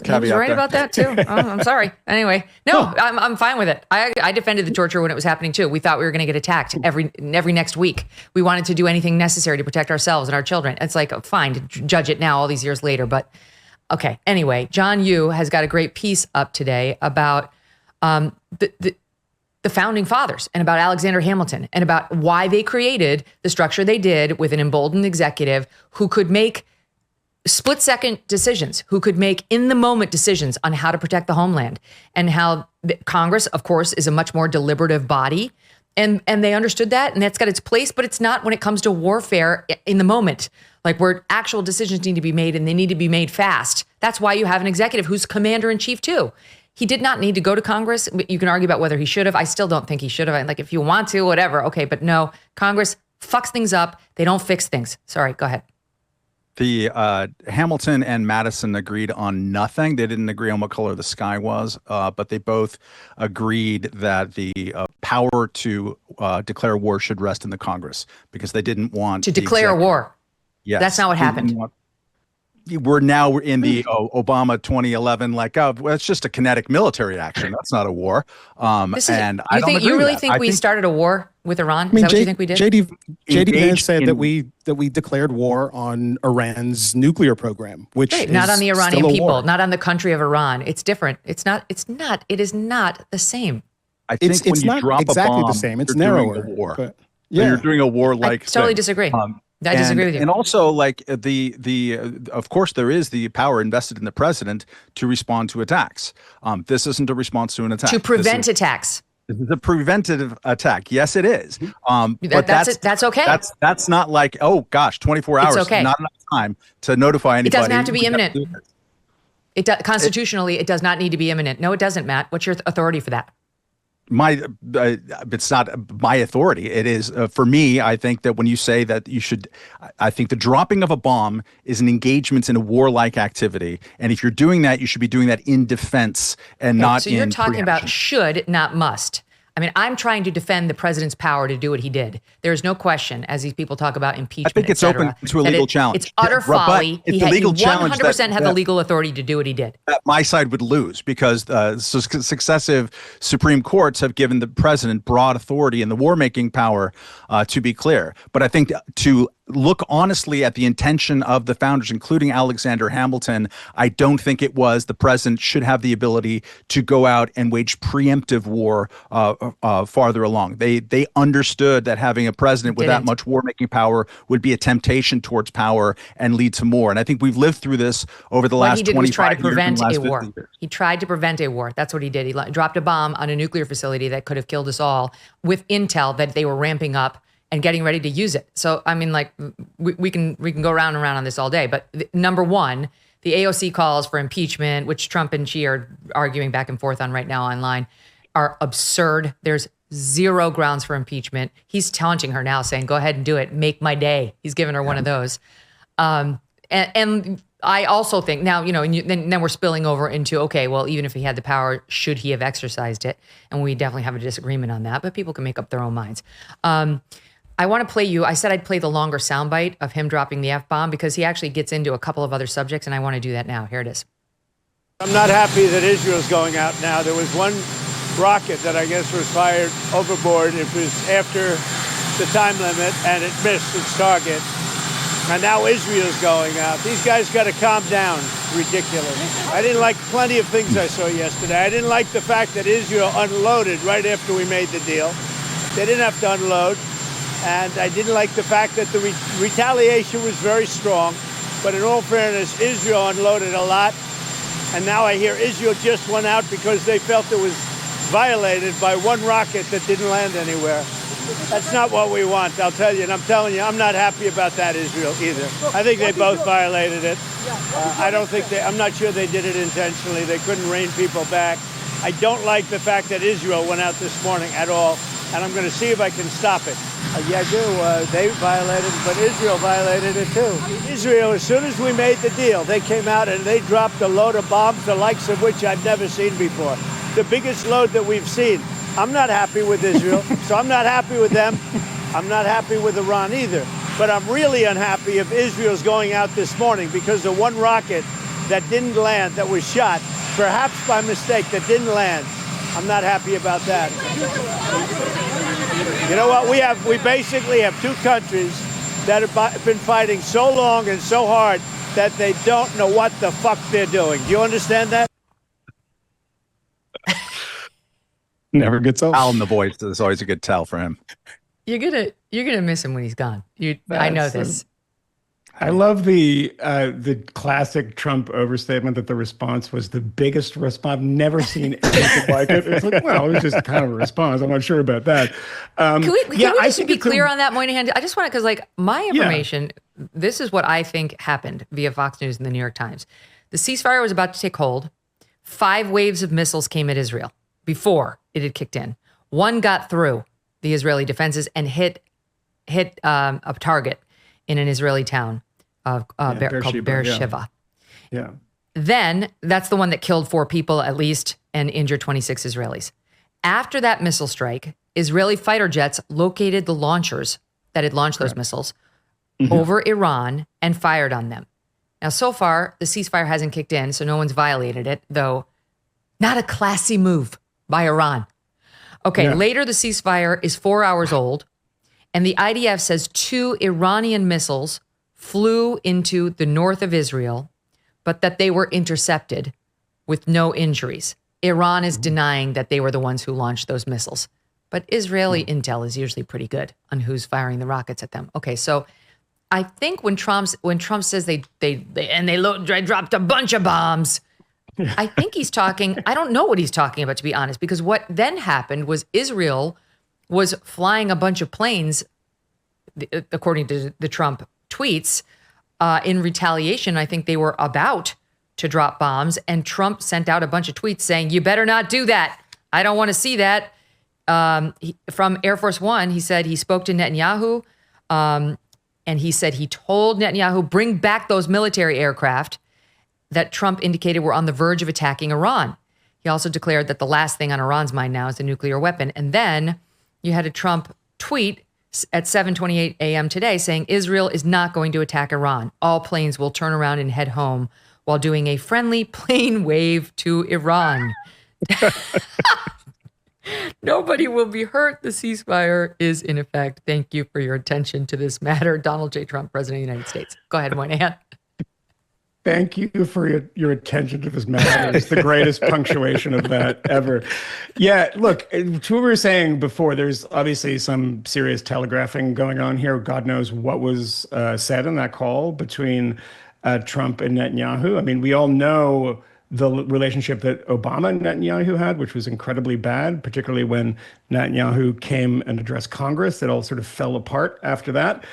he was right about that too. Oh, I'm sorry. Anyway, I'm fine with it. I defended the torture when it was happening too. We thought we were going to get attacked every next week. We wanted to do anything necessary to protect ourselves and our children. It's like, fine to judge it now all these years later, but okay. Anyway, John Yu has got a great piece up today about the founding fathers and about Alexander Hamilton and about why they created the structure they did with an emboldened executive who could make split-second decisions, who could make in-the-moment decisions on how to protect the homeland, and how Congress, of course, is a much more deliberative body. And they understood that, and that's got its place, but it's not when it comes to warfare in the moment, like where actual decisions need to be made and they need to be made fast. That's why you have an executive who's commander in chief too. He did not need to go to Congress. You can argue about whether he should have. I still don't think he should have. Like, if you want to, whatever. Okay, but no, Congress fucks things up. They don't fix things. Sorry, go ahead. The Hamilton and Madison agreed on nothing. They didn't agree on what color the sky was, but they both agreed that the power to declare war should rest in the Congress because they didn't want to declare a war. Yes, that's not what happened. We're now in the Obama 2011, like, oh, well, it's just a kinetic military action. That's not a war. You really think we started a war with Iran? Is that what you think we did? JD Vance said that we declared war on Iran's nuclear program, which is not on the Iranian people, war. not on the country of Iran. It's different. It is not the same. I think it's when you not drop exactly a bomb, the same. It's you're doing narrower. a war. But, yeah. You're doing a war like I totally disagree. I disagree with you. And also, like of course, there is the power invested in the president to respond to attacks. This isn't a response to an attack. To prevent attacks. This is a preventative attack. Yes, it is. But that's okay. That's not like, oh gosh, 24 hours, okay. Not enough time to notify anybody. It doesn't have to be imminent. Constitutionally, it does not need to be imminent. No, it doesn't, Matt. What's your authority for that? It's not my authority. It is for me. I think that when you say that you should, I think the dropping of a bomb is an engagement in a warlike activity, and if you're doing that, you should be doing that in defense and not. So you're talking preemption. about should, not must. I mean, I'm trying to defend the president's power to do what he did. There is no question, as these people talk about impeachment, I think it's open to a legal challenge. It's utter folly. It's a legal challenge. 100% had the legal authority to do what he did. My side would lose because successive Supreme Courts have given the president broad authority and the war-making power, to be clear. But I think to look honestly at the intention of the founders, including Alexander Hamilton, I don't think it was the president should have the ability to go out and wage preemptive war farther along. They understood that having a president with that much war-making power would be a temptation towards power and lead to more. And I think we've lived through this over the last 25 years. What he did was try to prevent a war. Years. He tried to prevent a war. That's what he did. He dropped a bomb on a nuclear facility that could have killed us all with intel that they were ramping up and getting ready to use it. So, I mean, like, we can go round and round on this all day. But number one, the AOC calls for impeachment, which Trump and she are arguing back and forth on right now online, are absurd. There's zero grounds for impeachment. He's taunting her now, saying, go ahead and do it. Make my day. He's given her one of those. And I also think now, and then we're spilling over into, okay, well, even if he had the power, should he have exercised it? And we definitely have a disagreement on that, but people can make up their own minds. I want to play you. I said I'd play the longer soundbite of him dropping the F-bomb because he actually gets into a couple of other subjects, and I want to do that now. Here it is. I'm not happy that Israel's going out now. There was one rocket that I guess was fired overboard. It was after the time limit, and it missed its target. And now Israel's going out. These guys got to calm down. Ridiculous. I didn't like plenty of things I saw yesterday. I didn't like the fact that Israel unloaded right after we made the deal. They didn't have to unload. And I didn't like the fact that the retaliation was very strong. But in all fairness, Israel unloaded a lot. And now I hear Israel just went out because they felt it was violated by one rocket that didn't land anywhere. That's not what we want, I'll tell you. And I'm telling you, I'm not happy about that, Israel, either. I think they both violated it. I'm not sure they did it intentionally. They couldn't rein people back. I don't like the fact that Israel went out this morning at all. And I'm going to see if I can stop it. Yeah, I do. They violated it, but Israel violated it too. Israel, as soon as we made the deal, they came out and they dropped a load of bombs, the likes of which I've never seen before. The biggest load that we've seen. I'm not happy with Israel, so I'm not happy with them. I'm not happy with Iran either. But I'm really unhappy if Israel's going out this morning because the one rocket that didn't land, that was shot, perhaps by mistake, that didn't land. I'm not happy about that. You know what? We basically have two countries that have been fighting so long and so hard that they don't know what the fuck they're doing. Do you understand that? Never gets old. Al in the voice is always a good tell for him. You're gonna miss him when he's gone. I know this. I love the classic Trump overstatement that the response was the biggest response. I've never seen anything like it. It's like, well, it was just kind of a response. I'm not sure about that. Can we just be clear on that, Moynihan? I just want to, because like my information this is what I think happened via Fox News and the New York Times. The ceasefire was about to take hold. 5 waves of missiles came at Israel before it had kicked in. One got through the Israeli defenses and hit a target in an Israeli town called Beersheba. Yeah. Then that's the one that killed 4 people at least and injured 26 Israelis. After that missile strike, Israeli fighter jets located the launchers that had launched those missiles over Iran and fired on them. Now, so far, the ceasefire hasn't kicked in, so no one's violated it, though not a classy move by Iran. Okay, later the ceasefire is 4 hours old, and the IDF says 2 Iranian missiles flew into the north of Israel, but that they were intercepted with no injuries. Iran is denying that they were the ones who launched those missiles. But Israeli intel is usually pretty good on who's firing the rockets at them. Okay, so I think when Trump says they dropped a bunch of bombs, I think he's talking, I don't know what he's talking about, to be honest, because what then happened was Israel was flying a bunch of planes, according to the Trump tweets, in retaliation. I think they were about to drop bombs, and Trump sent out a bunch of tweets saying, "You better not do that. I don't want to see that." From Air Force One, he said he spoke to Netanyahu, and he said he told Netanyahu, bring back those military aircraft that Trump indicated were on the verge of attacking Iran. He also declared that the last thing on Iran's mind now is a nuclear weapon. And then you had a Trump tweet at 7:28 a.m. today saying Israel is not going to attack Iran. All planes will turn around and head home while doing a friendly plane wave to Iran. Nobody will be hurt. The ceasefire is in effect. Thank you for your attention to this matter. Donald J. Trump, President of the United States. Go ahead, Moynihan. Thank you for your attention to this matter. It's the greatest punctuation of that ever. Yeah, look, to what we were saying before, there's obviously some serious telegraphing going on here. God knows what was said in that call between Trump and Netanyahu. I mean, we all know the relationship that Obama and Netanyahu had, which was incredibly bad, particularly when Netanyahu came and addressed Congress. It all sort of fell apart after that.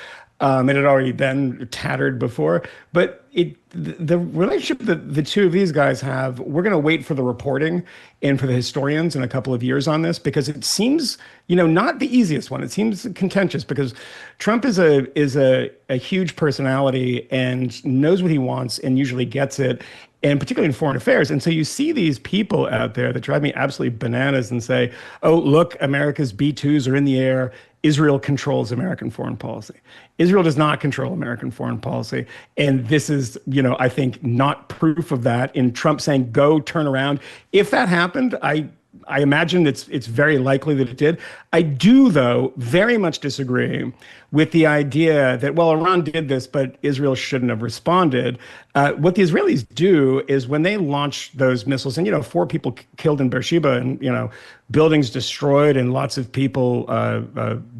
It had already been tattered before. But the relationship that the two of these guys have, we're going to wait for the reporting and for the historians in a couple of years on this, because it seems, not the easiest one. It seems contentious because Trump is a huge personality and knows what he wants and usually gets it, and particularly in foreign affairs. And so you see these people out there that drive me absolutely bananas and say, oh, look, America's B-2s are in the air. Israel controls American foreign policy. Israel does not control American foreign policy. And this is, I think, not proof of that in Trump saying, go turn around. If that happened, I imagine it's very likely that it did. I do, though, very much disagree with the idea that, well, Iran did this, but Israel shouldn't have responded. What the Israelis do is when they launch those missiles, and, 4 people killed in Beersheba and, buildings destroyed and lots of people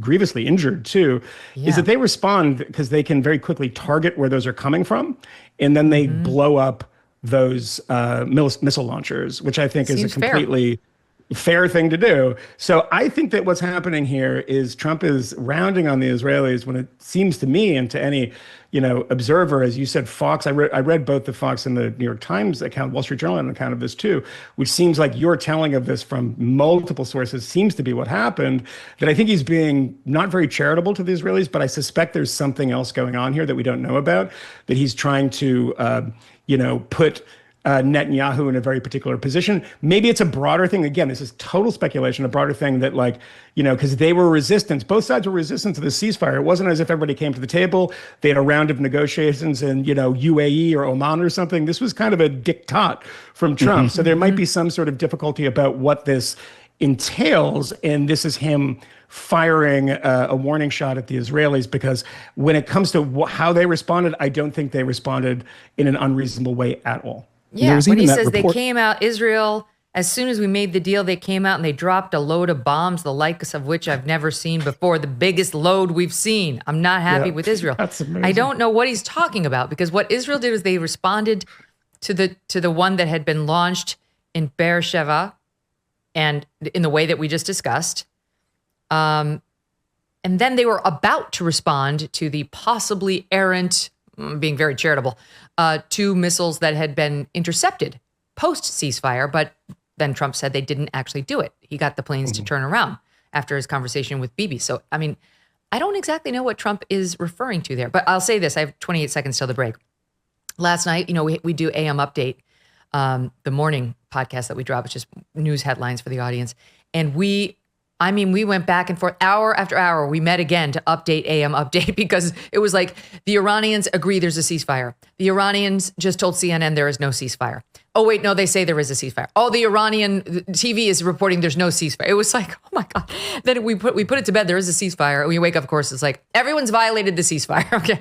grievously injured, too, is that they respond because they can very quickly target where those are coming from, and then they blow up those missile launchers, which I think is a completely fair thing to do. So I think that what's happening here is Trump is rounding on the Israelis when it seems to me, and to any, observer, as you said, Fox, I read both the Fox and the New York Times account, Wall Street Journal had an account of this too, which seems like your telling of this from multiple sources seems to be what happened, that I think he's being not very charitable to the Israelis, but I suspect there's something else going on here that we don't know about, that he's trying to, put Netanyahu in a very particular position. Maybe it's a broader thing. Again, this is total speculation, a broader thing that because they were resistant. Both sides were resistant to the ceasefire. It wasn't as if everybody came to the table. They had a round of negotiations in, UAE or Oman or something. This was kind of a diktat from Trump. So there might be some sort of difficulty about what this entails. And this is him firing a warning shot at the Israelis, because when it comes to how they responded, I don't think they responded in an unreasonable way at all. Yeah, when he says they came out, Israel, as soon as we made the deal, they came out and they dropped a load of bombs, the likes of which I've never seen before, the biggest load we've seen. I'm not happy with Israel. That's amazing. I don't know what he's talking about, because what Israel did was they responded to the one that had been launched in Beersheba, and in the way that we just discussed. And then they were about to respond to the possibly errant, being very charitable, 2 missiles that had been intercepted post-ceasefire, but then Trump said they didn't actually do it. He got the planes to turn around after his conversation with Bibi. So, I mean, I don't exactly know what Trump is referring to there, but I'll say this. I have 28 seconds till the break. Last night, we do AM Update, the morning podcast that we drop. It's just news headlines for the audience. And we went back and forth hour after hour. We met again to update AM Update because it was like the Iranians agree there's a ceasefire. The Iranians just told CNN there is no ceasefire. Oh, wait, no, they say there is a ceasefire. Oh, the Iranian TV is reporting there's no ceasefire. It was like, oh my God. Then we put it to bed. There is a ceasefire. When you wake up, of course, it's like everyone's violated the ceasefire. Okay.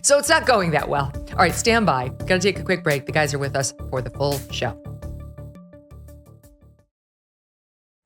So it's not going that well. All right, stand by. Got to take a quick break. The guys are with us for the full show.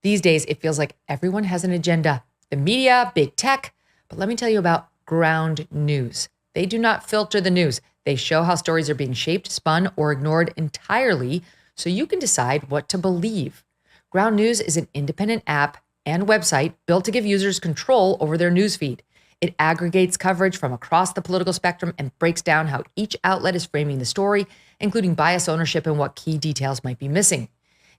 These days, it feels like everyone has an agenda. The media, big tech. But let me tell you about Ground News. They do not filter the news. They show how stories are being shaped, spun, or ignored entirely so you can decide what to believe. Ground News is an independent app and website built to give users control over their newsfeed. It aggregates coverage from across the political spectrum and breaks down how each outlet is framing the story, including bias ownership and what key details might be missing.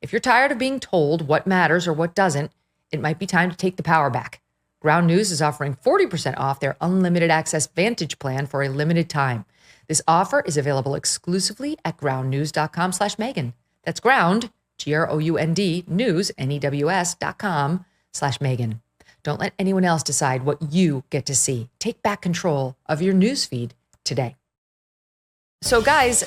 If you're tired of being told what matters or what doesn't, it might be time to take the power back. Ground News is offering 40% off their unlimited access Vantage plan for a limited time. This offer is available exclusively at groundnews.com/Megyn. That's ground, GROUND, news, NEWS.com/Megyn. Don't let anyone else decide what you get to see. Take back control of your newsfeed today. So guys,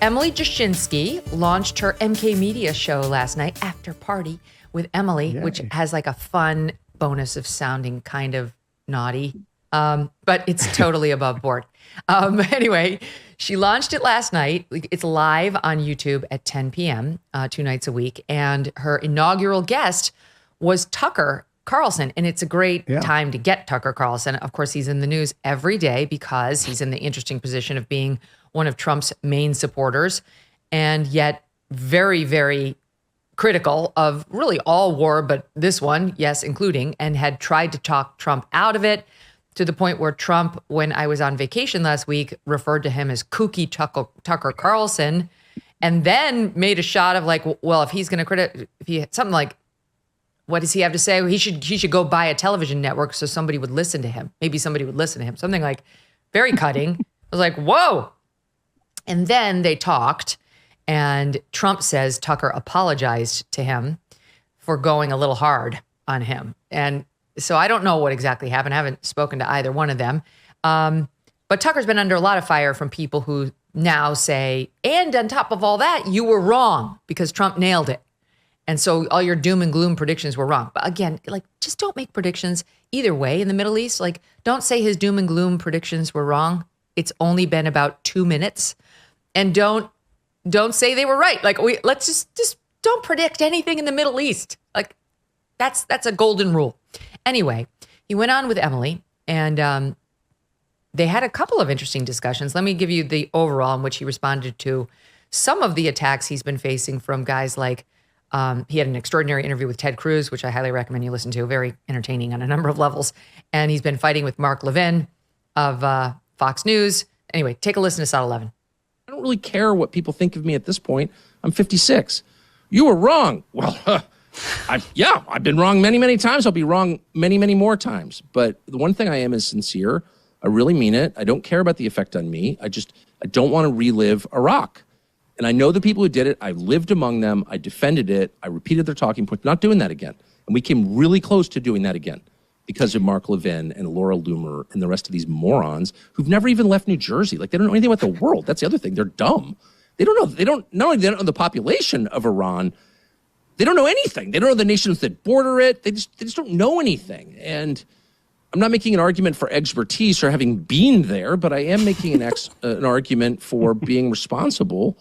Emily Jashinsky launched her MK Media show last night, After Party with Emily, which has like a fun bonus of sounding kind of naughty, but it's totally above board. Anyway, she launched it last night. It's live on YouTube at 10 p.m., 2 nights a week. And her inaugural guest was Tucker Carlson. And it's a great time to get Tucker Carlson. Of course, he's in the news every day because he's in the interesting position of being one of Trump's main supporters, and yet very, very critical of really all war, but this one, yes, including, and had tried to talk Trump out of it to the point where Trump, when I was on vacation last week, referred to him as kooky Tucker Carlson, and then made a shot of like, well, if he's going to something like, what does he have to say? He should go buy a television network so somebody would listen to him. Maybe somebody would listen to him. Something like very cutting. I was like, whoa. And then they talked, and Trump says Tucker apologized to him for going a little hard on him. And so I don't know what exactly happened. I haven't spoken to either one of them. But Tucker's been under a lot of fire from people who now say, and on top of all that, you were wrong because Trump nailed it. And so all your doom and gloom predictions were wrong. But again, like, just don't make predictions either way in the Middle East. Like, don't say his doom and gloom predictions were wrong. It's only been about 2 minutes. And don't say they were right. Like, let's just don't predict anything in the Middle East. Like, that's a golden rule. Anyway, he went on with Emily, and they had a couple of interesting discussions. Let me give you the overall in which he responded to some of the attacks he's been facing from guys like, he had an extraordinary interview with Ted Cruz, which I highly recommend you listen to. Very entertaining on a number of levels. And he's been fighting with Mark Levin of Fox News. Anyway, take a listen to Sot 11. I don't really care what people think of me at this point. I'm 56. You were wrong. Well, I've been wrong many, many times. I'll be wrong many, many more times. But the one thing I am is sincere. I really mean it. I don't care about the effect on me. I don't want to relive Iraq. And I know the people who did it. I lived among them. I defended it. I repeated their talking points. Not doing that again. And we came really close to doing that again because of Mark Levin and Laura Loomer and the rest of these morons who've never even left New Jersey. Like, they don't know anything about the world. That's the other thing. They're dumb. They don't know. Not only they don't know the population of Iran, they don't know anything. They don't know the nations that border it. They just don't know anything. And I'm not making an argument for expertise or having been there, but I am making an argument for being responsible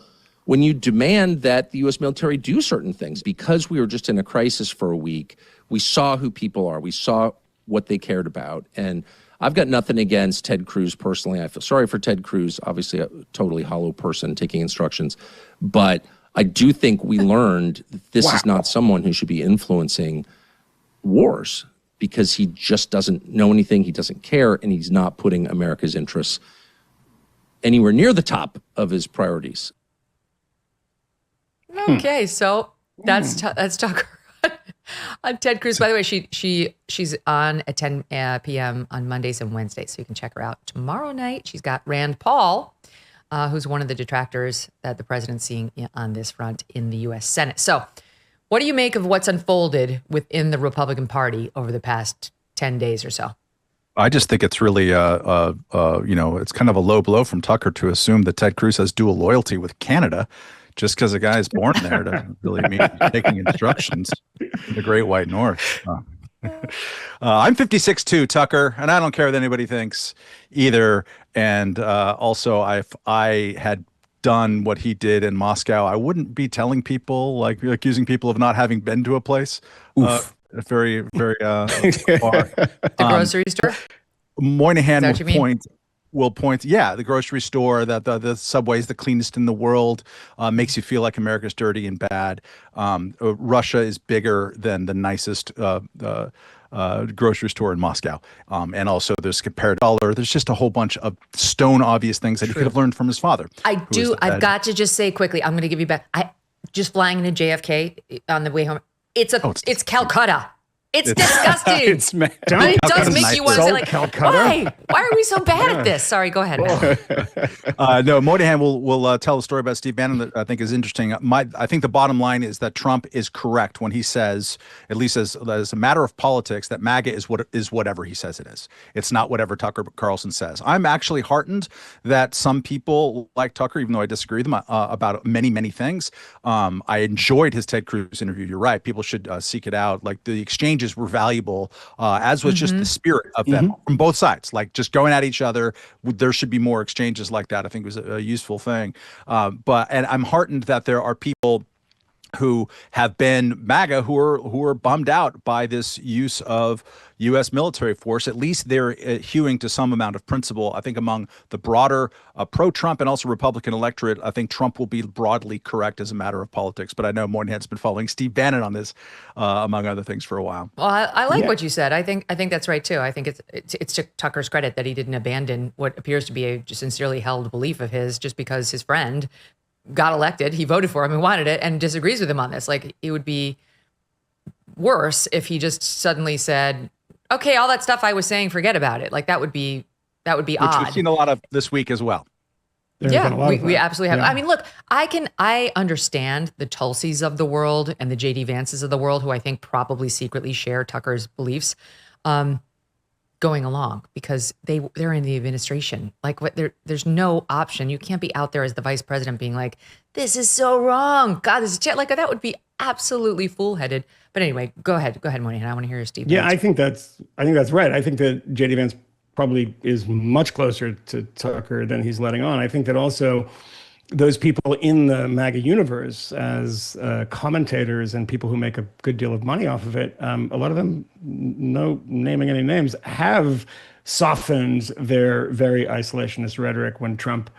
when you demand that the U.S. military do certain things. Because we were just in a crisis for a week, we saw who people are. We saw what they cared about. And I've got nothing against Ted Cruz personally. I feel sorry for Ted Cruz, obviously a totally hollow person taking instructions. But I do think we learned that this is not someone who should be influencing wars, because he just doesn't know anything, he doesn't care, and he's not putting America's interests anywhere near the top of his priorities. Okay, so that's Tucker on Ted Cruz. By the way, she's on at 10 p.m. on Mondays and Wednesdays, so you can check her out tomorrow night. She's got Rand Paul, who's one of the detractors that the president's seeing on this front in the U.S. Senate. So what do you make of what's unfolded within the Republican Party over the past 10 days or so? I just think it's really, it's kind of a low blow from Tucker to assume that Ted Cruz has dual loyalty with Canada. Just because a guy is born there doesn't really mean he's taking instructions in the Great White North. I'm 56 too, Tucker, and I don't care what anybody thinks either. And also, if I had done what he did in Moscow, I wouldn't be telling people, like accusing people of not having been to a place. Very, very far. The grocery store? Moynihan will point, the grocery store, that the subway is the cleanest in the world, makes you feel like America's dirty and bad. Russia is bigger than the nicest grocery store in Moscow. And also there's compared dollar. There's just a whole bunch of stone obvious things that he could have learned from his father. I've got to just say quickly, I'm going to give you back. Just flying into JFK on the way home. It's Calcutta. It's disgusting. It does make you want to say, like, why? Why are we so bad at this? Sorry, go ahead. No, Moynihan will tell a story about Steve Bannon that I think is interesting. I think the bottom line is that Trump is correct when he says, at least as a matter of politics, that MAGA is whatever he says it is. It's not whatever Tucker Carlson says. I'm actually heartened that some people like Tucker, even though I disagree with him about many, many things. I enjoyed his Ted Cruz interview. You're right. People should seek it out. Like the exchanges were valuable, as was just the spirit of them from both sides, like just going at each other. There should be more exchanges like that. I think it was a useful thing. And I'm heartened that there are people who have been MAGA who are bummed out by this use of U.S. military force. At least they're hewing to some amount of principle. I think among the broader pro-Trump and also Republican electorate, I think Trump will be broadly correct as a matter of politics. But I know Moynihan's been following Steve Bannon on this, among other things, for a while. Well, I like what you said. I think that's right too. I think it's to Tucker's credit that he didn't abandon what appears to be a sincerely held belief of his just because his friend got elected, he voted for him and wanted it, and disagrees with him on this. Like, it would be worse if he just suddenly said, okay, all that stuff I was saying, forget about it. Like, that would be odd. Which we've seen a lot of this week as well. We absolutely have. Yeah. I mean, look, I understand the Tulsis of the world and the J.D. Vances of the world, who I think probably secretly share Tucker's beliefs, going along because they're in the administration. Like, there's no option. You can't be out there as the vice president being like, this is so wrong. God, this is like, that would be absolutely foolheaded. But anyway, go ahead, Moynihan. I want to hear your Steve. Yeah, I think that's right. I think that J.D. Vance probably is much closer to Tucker than he's letting on. I think that also those people in the MAGA universe as commentators and people who make a good deal of money off of it, a lot of them, no naming any names, have softened their very isolationist rhetoric when Trump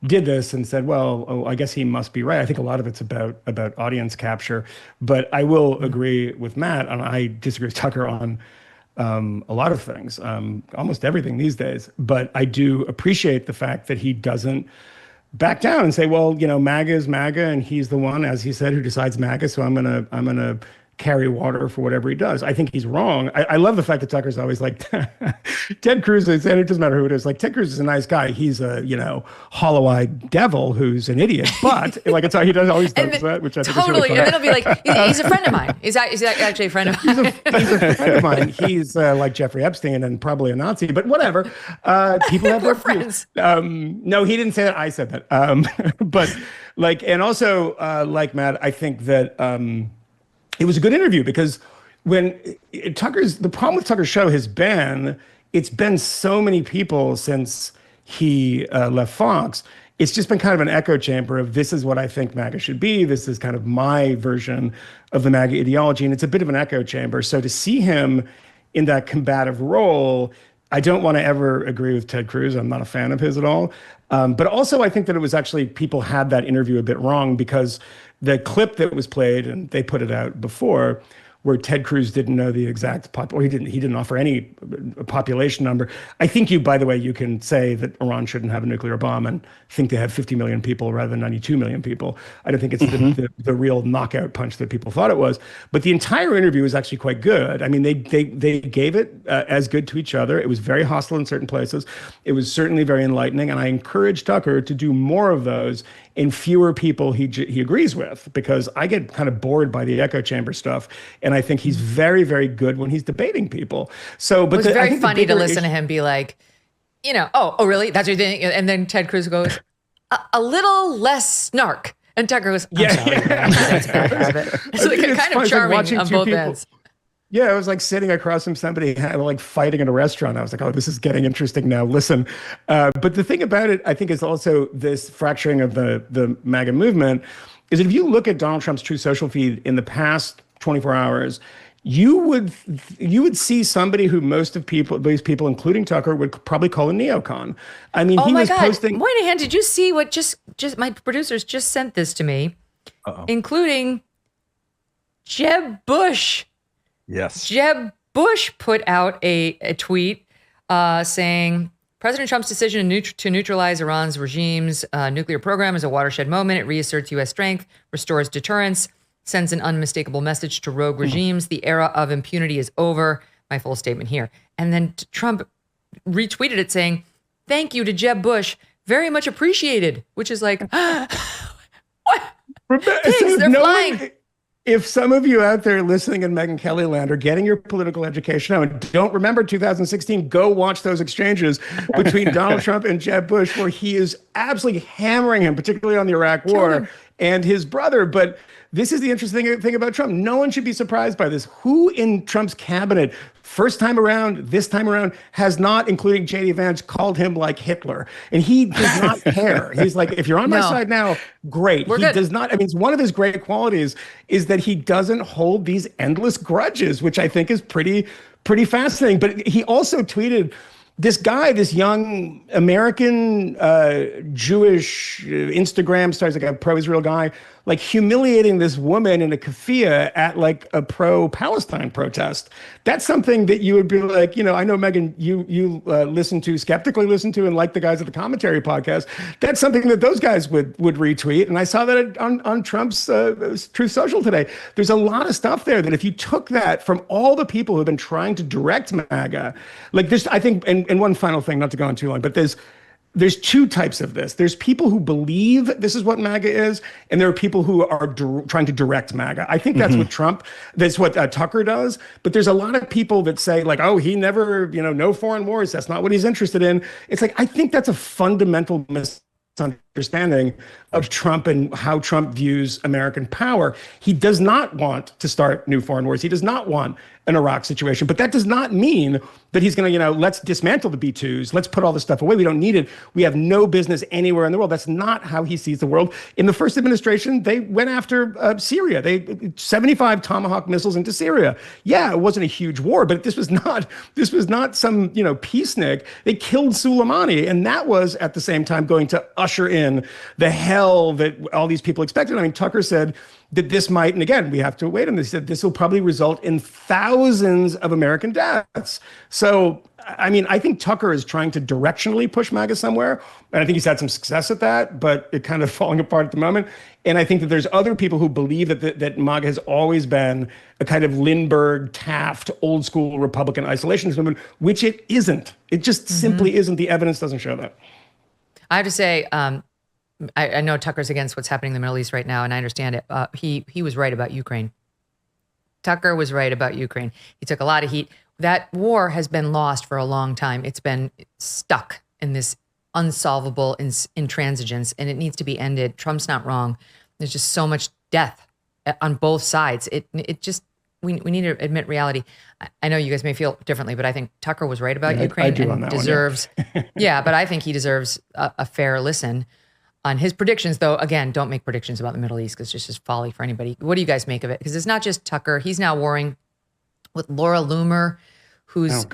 did this and said, well, I guess he must be right. I think a lot of it's about audience capture. But I will agree with Matt, and I disagree with Tucker on a lot of things, almost everything these days. But I do appreciate the fact that he doesn't back down and say, well, MAGA is MAGA, and he's the one, as he said, who decides MAGA. So I'm gonna carry water for whatever he does. I think he's wrong. I love the fact that Tucker's always like, Ted Cruz is, and it doesn't matter who it is, like, Ted Cruz is a nice guy. He's a, hollow-eyed devil who's an idiot. But, like, it's how he always does that, which I think is really funny. And then he'll be like, he's a friend of mine. He's actually a friend of mine. He's a friend of mine. He's like Jeffrey Epstein and probably a Nazi, but whatever. People have We're friends. No, he didn't say that. I said that. But, like, and also, like Matt, I think that it was a good interview because when the problem with Tucker's show has been, it's been so many people since he left Fox. It's just been kind of an echo chamber of, this is what I think MAGA should be. This is kind of my version of the MAGA ideology. And it's a bit of an echo chamber. So to see him in that combative role, I don't want to ever agree with Ted Cruz. I'm not a fan of his at all. But also I think that it was actually, people had that interview a bit wrong because the clip that was played, and they put it out before, where Ted Cruz didn't know the exact he didn't offer any population number. I think by the way, you can say that Iran shouldn't have a nuclear bomb and think they have 50 million people rather than 92 million people. I don't think it's the real knockout punch that people thought it was. But the entire interview was actually quite good. I mean, they gave it as good to each other. It was very hostile in certain places. It was certainly very enlightening, and I encourage Tucker to do more of those in fewer people he agrees with, because I get kind of bored by the echo chamber stuff, and I think he's very, very good when he's debating people. So, but it was very funny to listen to him be like, oh, really? That's your thing? And then Ted Cruz goes, a little less snark. And Tucker goes, I'm sorry. That's a bad habit. So it's kind of charming on both ends. Yeah, I was like sitting across from somebody like fighting in a restaurant. I was like, oh, this is getting interesting now. Listen. But the thing about it, I think, is also this fracturing of the MAGA movement is that if you look at Donald Trump's Truth Social feed in the past 24 hours, you would see somebody who these people, including Tucker, would probably call a neocon. I mean, he was posting. Moynihan, did you see what just my producers just sent this to me, including Jeb Bush. Yes. Jeb Bush put out a tweet saying, President Trump's decision to neutralize Iran's regime's nuclear program is a watershed moment. It reasserts U.S. strength, restores deterrence, sends an unmistakable message to rogue regimes. The era of impunity is over. My full statement here. And then Trump retweeted it saying, thank you to Jeb Bush. Very much appreciated, which is like, what? Pigs, they're flying. If some of you out there listening in Megyn Kelly land are getting your political education now and don't remember 2016, go watch those exchanges between Donald Trump and Jeb Bush, where he is absolutely hammering him, particularly on the Iraq War, and his brother. But this is the interesting thing about Trump. No one should be surprised by this. Who in Trump's cabinet, first time around, this time around, has not, including J.D. Vance, called him like Hitler? And he does not care. He's like, if you're on my side now, great. He does not. I mean, one of his great qualities is that he doesn't hold these endless grudges, which I think is pretty fascinating. But he also tweeted, this guy, this young American Jewish Instagram star, like a pro-Israel guy, like humiliating this woman in a keffiyeh at like a pro-Palestine protest. That's something that you would be like, I know, Megyn, you skeptically listen to and like the guys at the Commentary podcast. That's something that those guys would retweet. And I saw that on Trump's Truth Social today. There's a lot of stuff there that if you took that from all the people who have been trying to direct MAGA, like this, I think, and one final thing, not to go on too long, but there's two types of this. There's people who believe this is what MAGA is, and there are people who are trying to direct MAGA. I think that's that's what Tucker does. But there's a lot of people that say like, oh, he never, no foreign wars. That's not what he's interested in. It's like, I think that's a fundamental misunderstanding of Trump and how Trump views American power. He does not want to start new foreign wars. He does not want an Iraq situation. But that does not mean that he's going to, let's dismantle the B-2s. Let's put all this stuff away. We don't need it. We have no business anywhere in the world. That's not how he sees the world. In the first administration, they went after Syria. They 75 Tomahawk missiles into Syria. Yeah, it wasn't a huge war, but this was not some, peacenik. They killed Soleimani. And that was at the same time going to usher in the hell that all these people expected. I mean, Tucker said that this might, and again, we have to wait on this, he said this will probably result in thousands of American deaths. So, I mean, I think Tucker is trying to directionally push MAGA somewhere, and I think he's had some success at that, but it's kind of falling apart at the moment. And I think that there's other people who believe that MAGA has always been a kind of Lindbergh, Taft, old school Republican isolationist movement, which it isn't. It just simply isn't. The evidence doesn't show that. I have to say, I know Tucker's against what's happening in the Middle East right now, and I understand it. He was right about Ukraine. Tucker was right about Ukraine. He took a lot of heat. That war has been lost for a long time. It's been stuck in this unsolvable intransigence, and it needs to be ended. Trump's not wrong. There's just so much death on both sides. It just, we need to admit reality. I know you guys may feel differently, but I think Tucker was right about Ukraine. I do and on that deserves, one, yeah, but I think he deserves a fair listen on his predictions, though. Again, don't make predictions about the Middle East because it's just folly for anybody. What do you guys make of it? Because it's not just Tucker. He's now warring with Laura Loomer, who's,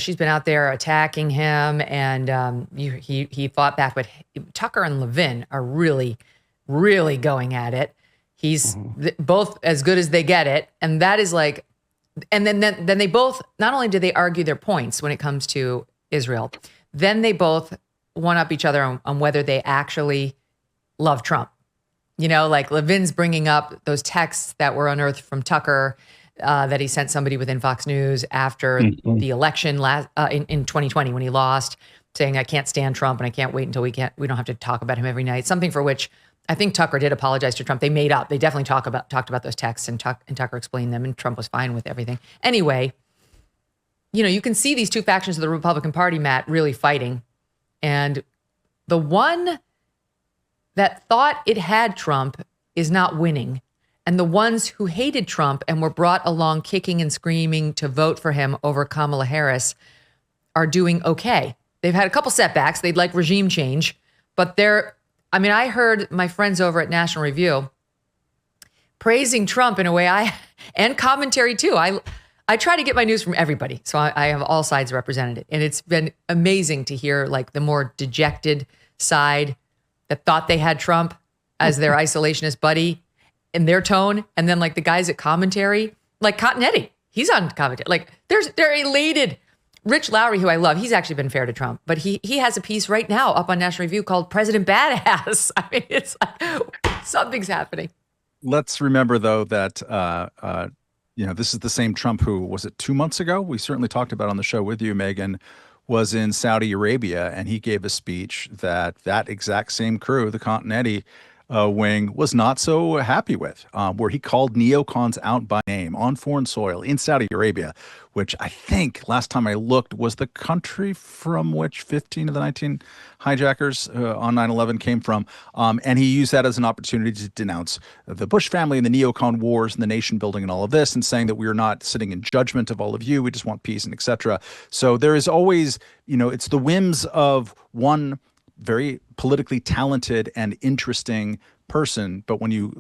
she's been out there attacking him, and he fought back. But Tucker and Levin are really, really going at it. He's both as good as they get it. And that is like And then they both, not only did they argue their points when it comes to Israel, then they both one up each other on whether they actually love Trump. You know, like Levin's bringing up those texts that were unearthed from Tucker that he sent somebody within Fox News after the election in 2020 when he lost, saying, I can't stand Trump and I can't wait until we don't have to talk about him every night. Something for which I think Tucker did apologize to Trump. They made up. They definitely talked about those texts, and Tucker explained them, and Trump was fine with everything. Anyway, you know, you can see these two factions of the Republican Party, Matt, really fighting. And the one that thought it had Trump is not winning. And the ones who hated Trump and were brought along kicking and screaming to vote for him over Kamala Harris are doing okay. They've had a couple setbacks. They'd like regime change, but I heard my friends over at National Review praising Trump in a way and commentary too. I try to get my news from everybody. So I have all sides represented. And it's been amazing to hear like the more dejected side that thought they had Trump as their isolationist buddy in their tone. And then like the guys at commentary, like Cottonetti, he's on commentary. Like they're elated. Rich Lowry, who I love, he's actually been fair to Trump, but he has a piece right now up on National Review called President Badass. I mean, it's like something's happening. Let's remember, though, that this is the same Trump who, was it 2 months ago? We certainly talked about on the show with you, Megyn, was in Saudi Arabia, and he gave a speech that exact same crew, the Cottonetti wing, was not so happy with, where he called neocons out by name on foreign soil in Saudi Arabia, which I think last time I looked was the country from which 15 of the 19 hijackers on 9/11 came from. And he used that as an opportunity to denounce the Bush family and the neocon wars and the nation building and all of this, and saying that we are not sitting in judgment of all of you. We just want peace and et cetera. So there is always, it's the whims of one very politically talented and interesting person, but when you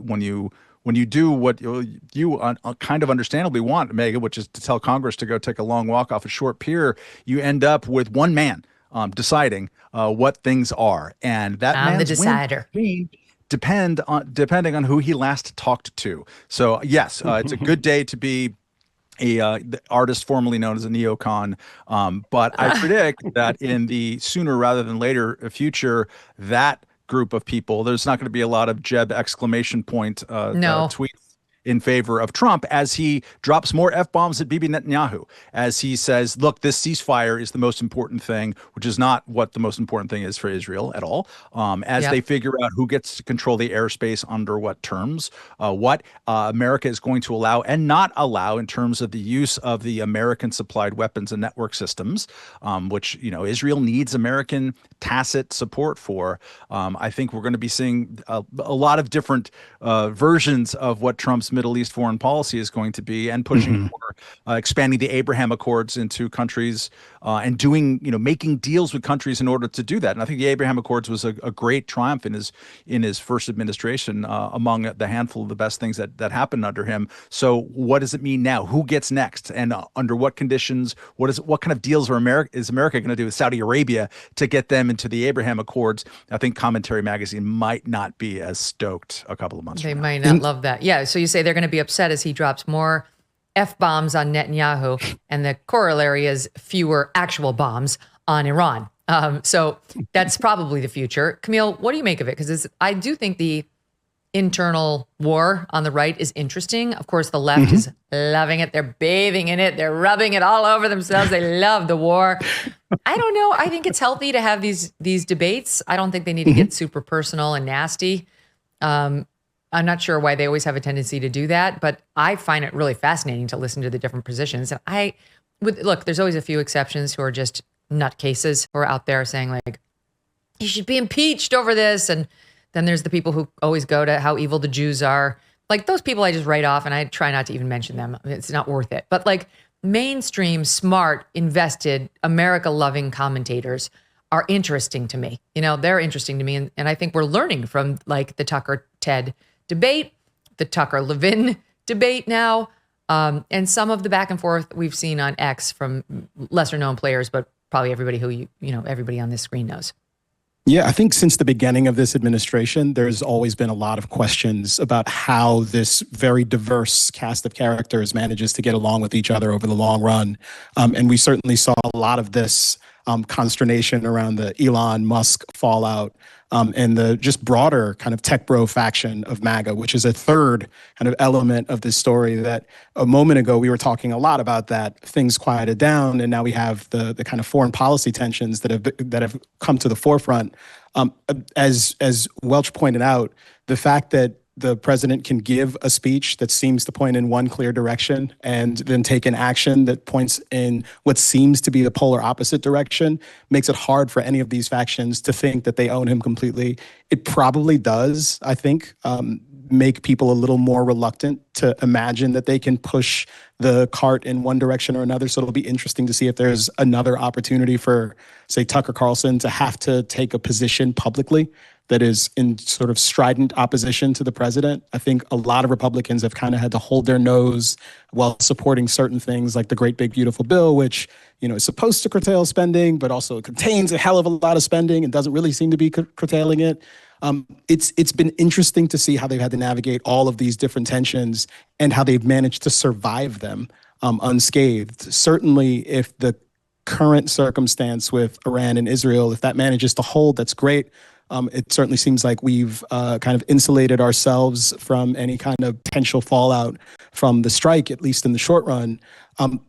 do what you kind of understandably want, Megyn, which is to tell Congress to go take a long walk off a short pier, you end up with one man deciding what things are, and that man's the decider. Depending on who he last talked to. So yes, it's a good day to be the artist formerly known as a neocon. But I predict that in the sooner rather than later future, that group of people, there's not going to be a lot of Jeb exclamation point tweets in favor of Trump as he drops more F-bombs at Bibi Netanyahu, as he says, look, this ceasefire is the most important thing, which is not what the most important thing is for Israel at all, they figure out who gets to control the airspace under what terms, what America is going to allow and not allow in terms of the use of the American-supplied weapons and network systems, which, Israel needs American tacit support for. I think we're going to be seeing a lot of different versions of what Trump's Middle East foreign policy is going to be, and pushing for expanding the Abraham Accords into countries and doing, making deals with countries in order to do that. And I think the Abraham Accords was a great triumph in his first administration, among the handful of the best things that happened under him. So what does it mean now? Who gets next? And under what conditions? What kind of deals is America going to do with Saudi Arabia to get them into the Abraham Accords? I think Commentary Magazine might not be as stoked a couple of months from now. They might not love that. Yeah, so you say they're going to be upset as he drops more F-bombs on Netanyahu, and the corollary is fewer actual bombs on Iran. So that's probably the future. Kmele, what do you make of it? Because I do think the internal war on the right is interesting. Of course, the left is loving it. They're bathing in it. They're rubbing it all over themselves. They love the war. I don't know. I think it's healthy to have these debates. I don't think they need to get super personal and nasty. I'm not sure why they always have a tendency to do that, but I find it really fascinating to listen to the different positions. And look, there's always a few exceptions who are just nutcases who are out there saying like, you should be impeached over this. And then there's the people who always go to how evil the Jews are. Like those people I just write off and I try not to even mention them. It's not worth it. But like mainstream, smart, invested, America-loving commentators are interesting to me. They're interesting to me. And I think we're learning from like the Tucker-Ted debate, the Tucker-Levin debate now, and some of the back and forth we've seen on X from lesser known players, but probably everybody who everybody on this screen knows. Yeah, I think since the beginning of this administration, there's always been a lot of questions about how this very diverse cast of characters manages to get along with each other over the long run. And we certainly saw a lot of this consternation around the Elon Musk fallout and the just broader kind of tech bro faction of MAGA, which is a third kind of element of this story that a moment ago we were talking a lot about that things quieted down, and now we have the kind of foreign policy tensions that have come to the forefront. As Welch pointed out, the fact that the president can give a speech that seems to point in one clear direction and then take an action that points in what seems to be the polar opposite direction makes it hard for any of these factions to think that they own him completely. It probably does, I think, make people a little more reluctant to imagine that they can push the cart in one direction or another. So it'll be interesting to see if there's another opportunity for, say, Tucker Carlson to have to take a position publicly that is in sort of strident opposition to the president. I think a lot of Republicans have kind of had to hold their nose while supporting certain things like the Great Big Beautiful Bill, which, you know, is supposed to curtail spending, but also contains a hell of a lot of spending and doesn't really seem to be curtailing it. It's been interesting to see how they've had to navigate all of these different tensions and how they've managed to survive them unscathed. Certainly, if the current circumstance with Iran and Israel, if that manages to hold, that's great. It certainly seems like we've kind of insulated ourselves from any kind of potential fallout from the strike, at least in the short run.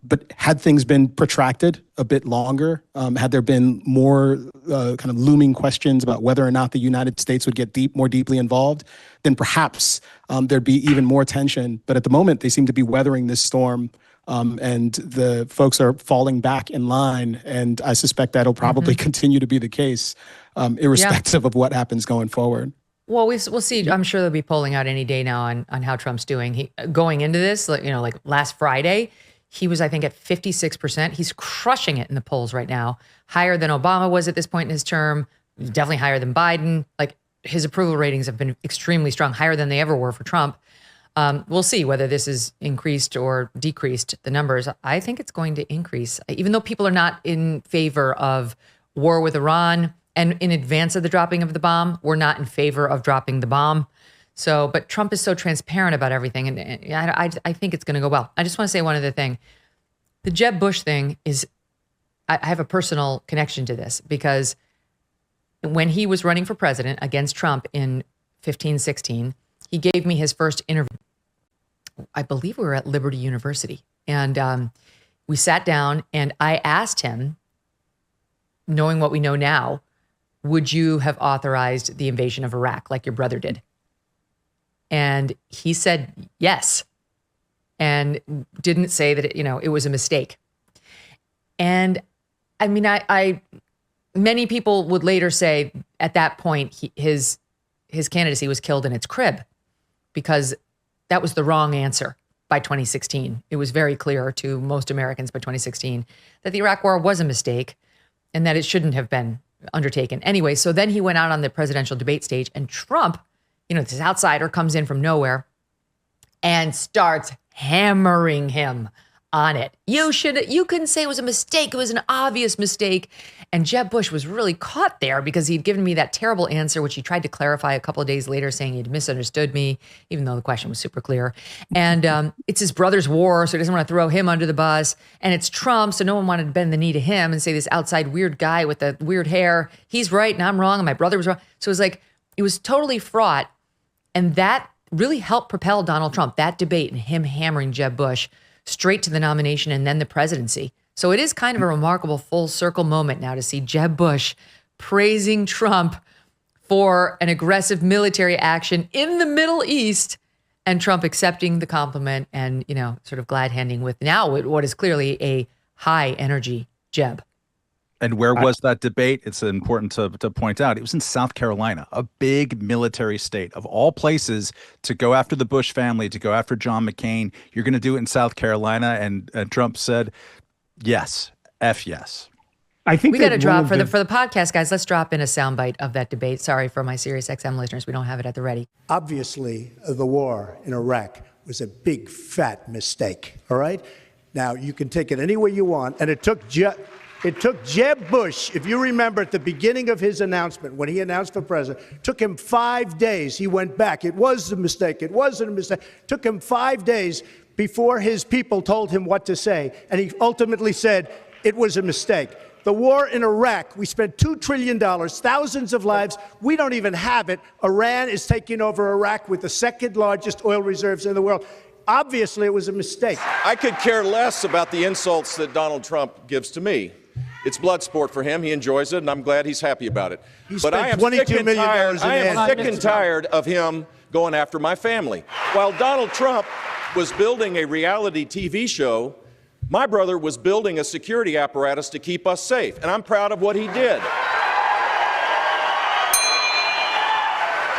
But had things been protracted a bit longer, had there been more kind of looming questions about whether or not the United States would get more deeply involved, then perhaps there'd be even more tension. But at the moment, they seem to be weathering this storm. And the folks are falling back in line. And I suspect that'll probably continue to be the case, irrespective of what happens going forward. Well, we'll see. I'm sure they'll be polling out any day now on how Trump's doing. Going into this, like last Friday, he was, I think, at 56%. He's crushing it in the polls right now, higher than Obama was at this point in his term, definitely higher than Biden. Like, his approval ratings have been extremely strong, higher than they ever were for Trump. We'll see whether this is increased or decreased, the numbers. I think it's going to increase, even though people are not in favor of war with Iran. And in advance of the dropping of the bomb, we're not in favor of dropping the bomb. So, but Trump is so transparent about everything. And I think it's going to go well. I just want to say one other thing. The Jeb Bush thing is, I have a personal connection to this because when he was running for president against Trump in 2015-16, he gave me his first interview. I believe we were at Liberty University. And we sat down and I asked him, knowing what we know now, would you have authorized the invasion of Iraq like your brother did? And he said yes, and didn't say that it was a mistake. And I mean, I many people would later say at that point his candidacy was killed in its crib because that was the wrong answer by 2016. It was very clear to most Americans by 2016 that the Iraq War was a mistake and that it shouldn't have been undertaken. Anyway, so then he went out on the presidential debate stage and Trump, this outsider comes in from nowhere and starts hammering him on it. You couldn't say it was a mistake. It was an obvious mistake. And Jeb Bush was really caught there because he'd given me that terrible answer, which he tried to clarify a couple of days later, saying he'd misunderstood me, even though the question was super clear. And it's his brother's war, so he doesn't want to throw him under the bus. And it's Trump, so no one wanted to bend the knee to him and say this outside weird guy with the weird hair, he's right and I'm wrong and my brother was wrong. So it was like, it was totally fraught. And that really helped propel Donald Trump, that debate and him hammering Jeb Bush straight to the nomination and then the presidency. So it is kind of a remarkable full circle moment now to see Jeb Bush praising Trump for an aggressive military action in the Middle East and Trump accepting the compliment and, sort of glad handing with now what is clearly a high energy Jeb. And where was that debate? It's important to point out. It was in South Carolina, a big military state. Of all places to go after the Bush family, to go after John McCain, you're going to do it in South Carolina. And Trump said, yes, F yes. I think we got to drop for the podcast, guys. Let's drop in a soundbite of that debate. Sorry for my Sirius XM listeners. We don't have it at the ready. Obviously, the war in Iraq was a big, fat mistake. All right. Now, you can take it any way you want. And it took It took Jeb Bush, if you remember at the beginning of his announcement, when he announced for president, took him 5 days. He went back. It was a mistake. It wasn't a mistake. Took him 5 days before his people told him what to say. And he ultimately said it was a mistake. The war in Iraq, we spent $2 trillion, thousands of lives. We don't even have it. Iran is taking over Iraq with the second largest oil reserves in the world. Obviously, it was a mistake. I could care less about the insults that Donald Trump gives to me. It's blood sport for him. He enjoys it, and I'm glad he's happy about it. But I am sick and tired of him going after my family. While Donald Trump was building a reality TV show, my brother was building a security apparatus to keep us safe, and I'm proud of what he did.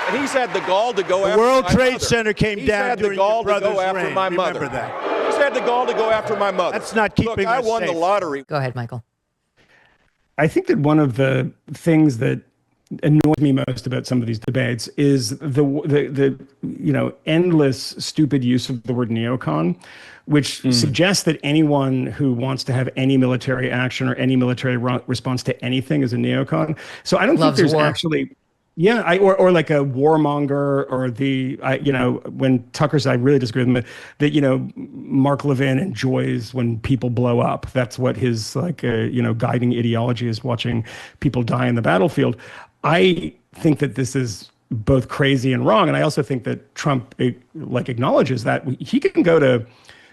And he's had the gall to go after my mother. The World Trade Center came down during your brother's reign. Remember that. He's had the gall to go after my mother. That's not keeping us I won safe. the lottery. Go ahead, Michael. I think that one of the things that annoys me most about some of these debates is the endless stupid use of the word neocon, which suggests that anyone who wants to have any military action or any military response to anything is a neocon. So I don't think there's actually. Yeah, or like a warmonger, or when Tucker said, I really disagree with him, that Mark Levin enjoys when people blow up. That's what his guiding ideology is, watching people die in the battlefield. I think that this is both crazy and wrong, and I also think that Trump acknowledges that he can go to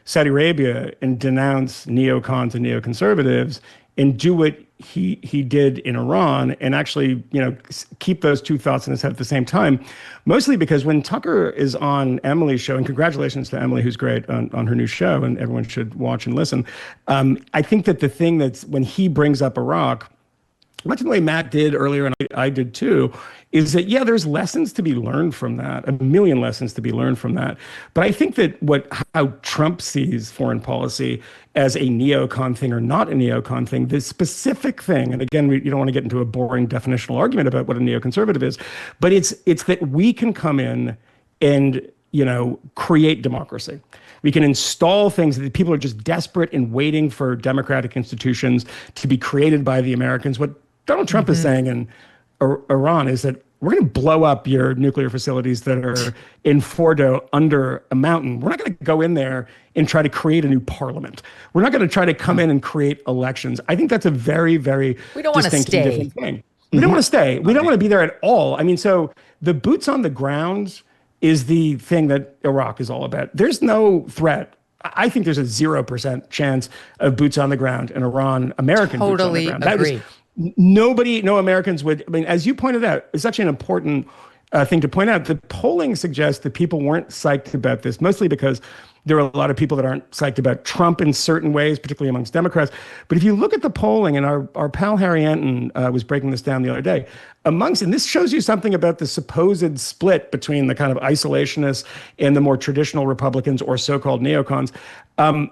Saudi Arabia and denounce neocons and neoconservatives and do what he did in Iran, and actually, keep those two thoughts in his head at the same time. Mostly because when Tucker is on Emily's show, and congratulations to Emily, who's great on her new show, and everyone should watch and listen. I think that the thing that's when he brings up Iraq, much the way Matt did earlier, and I did too, is that, there's lessons to be learned from that, a million lessons to be learned from that. But I think that how Trump sees foreign policy as a neocon thing or not a neocon thing, this specific thing, and again, you don't want to get into a boring definitional argument about what a neoconservative is, but it's that we can come in and, create democracy. We can install things that people are just desperate and waiting for democratic institutions to be created by the Americans. What Donald Trump is saying in Iran is that we're going to blow up your nuclear facilities that are in Fordo under a mountain. We're not going to go in there and try to create a new parliament. We're not going to try to come in and create elections. I think that's a very, very distinct and different thing. We don't want to stay. We don't want to be there at all. I mean, so the boots on the ground is the thing that Iraq is all about. There's no threat. I think there's a 0% chance of boots on the ground in Iran, American boots on the ground. Agree. No Americans would. I mean, as you pointed out, it's actually an important thing to point out. The polling suggests that people weren't psyched about this, mostly because there are a lot of people that aren't psyched about Trump in certain ways, particularly amongst Democrats. But if you look at the polling, and our pal Harry Anton was breaking this down the other day, and this shows you something about the supposed split between the kind of isolationists and the more traditional Republicans or so-called neocons.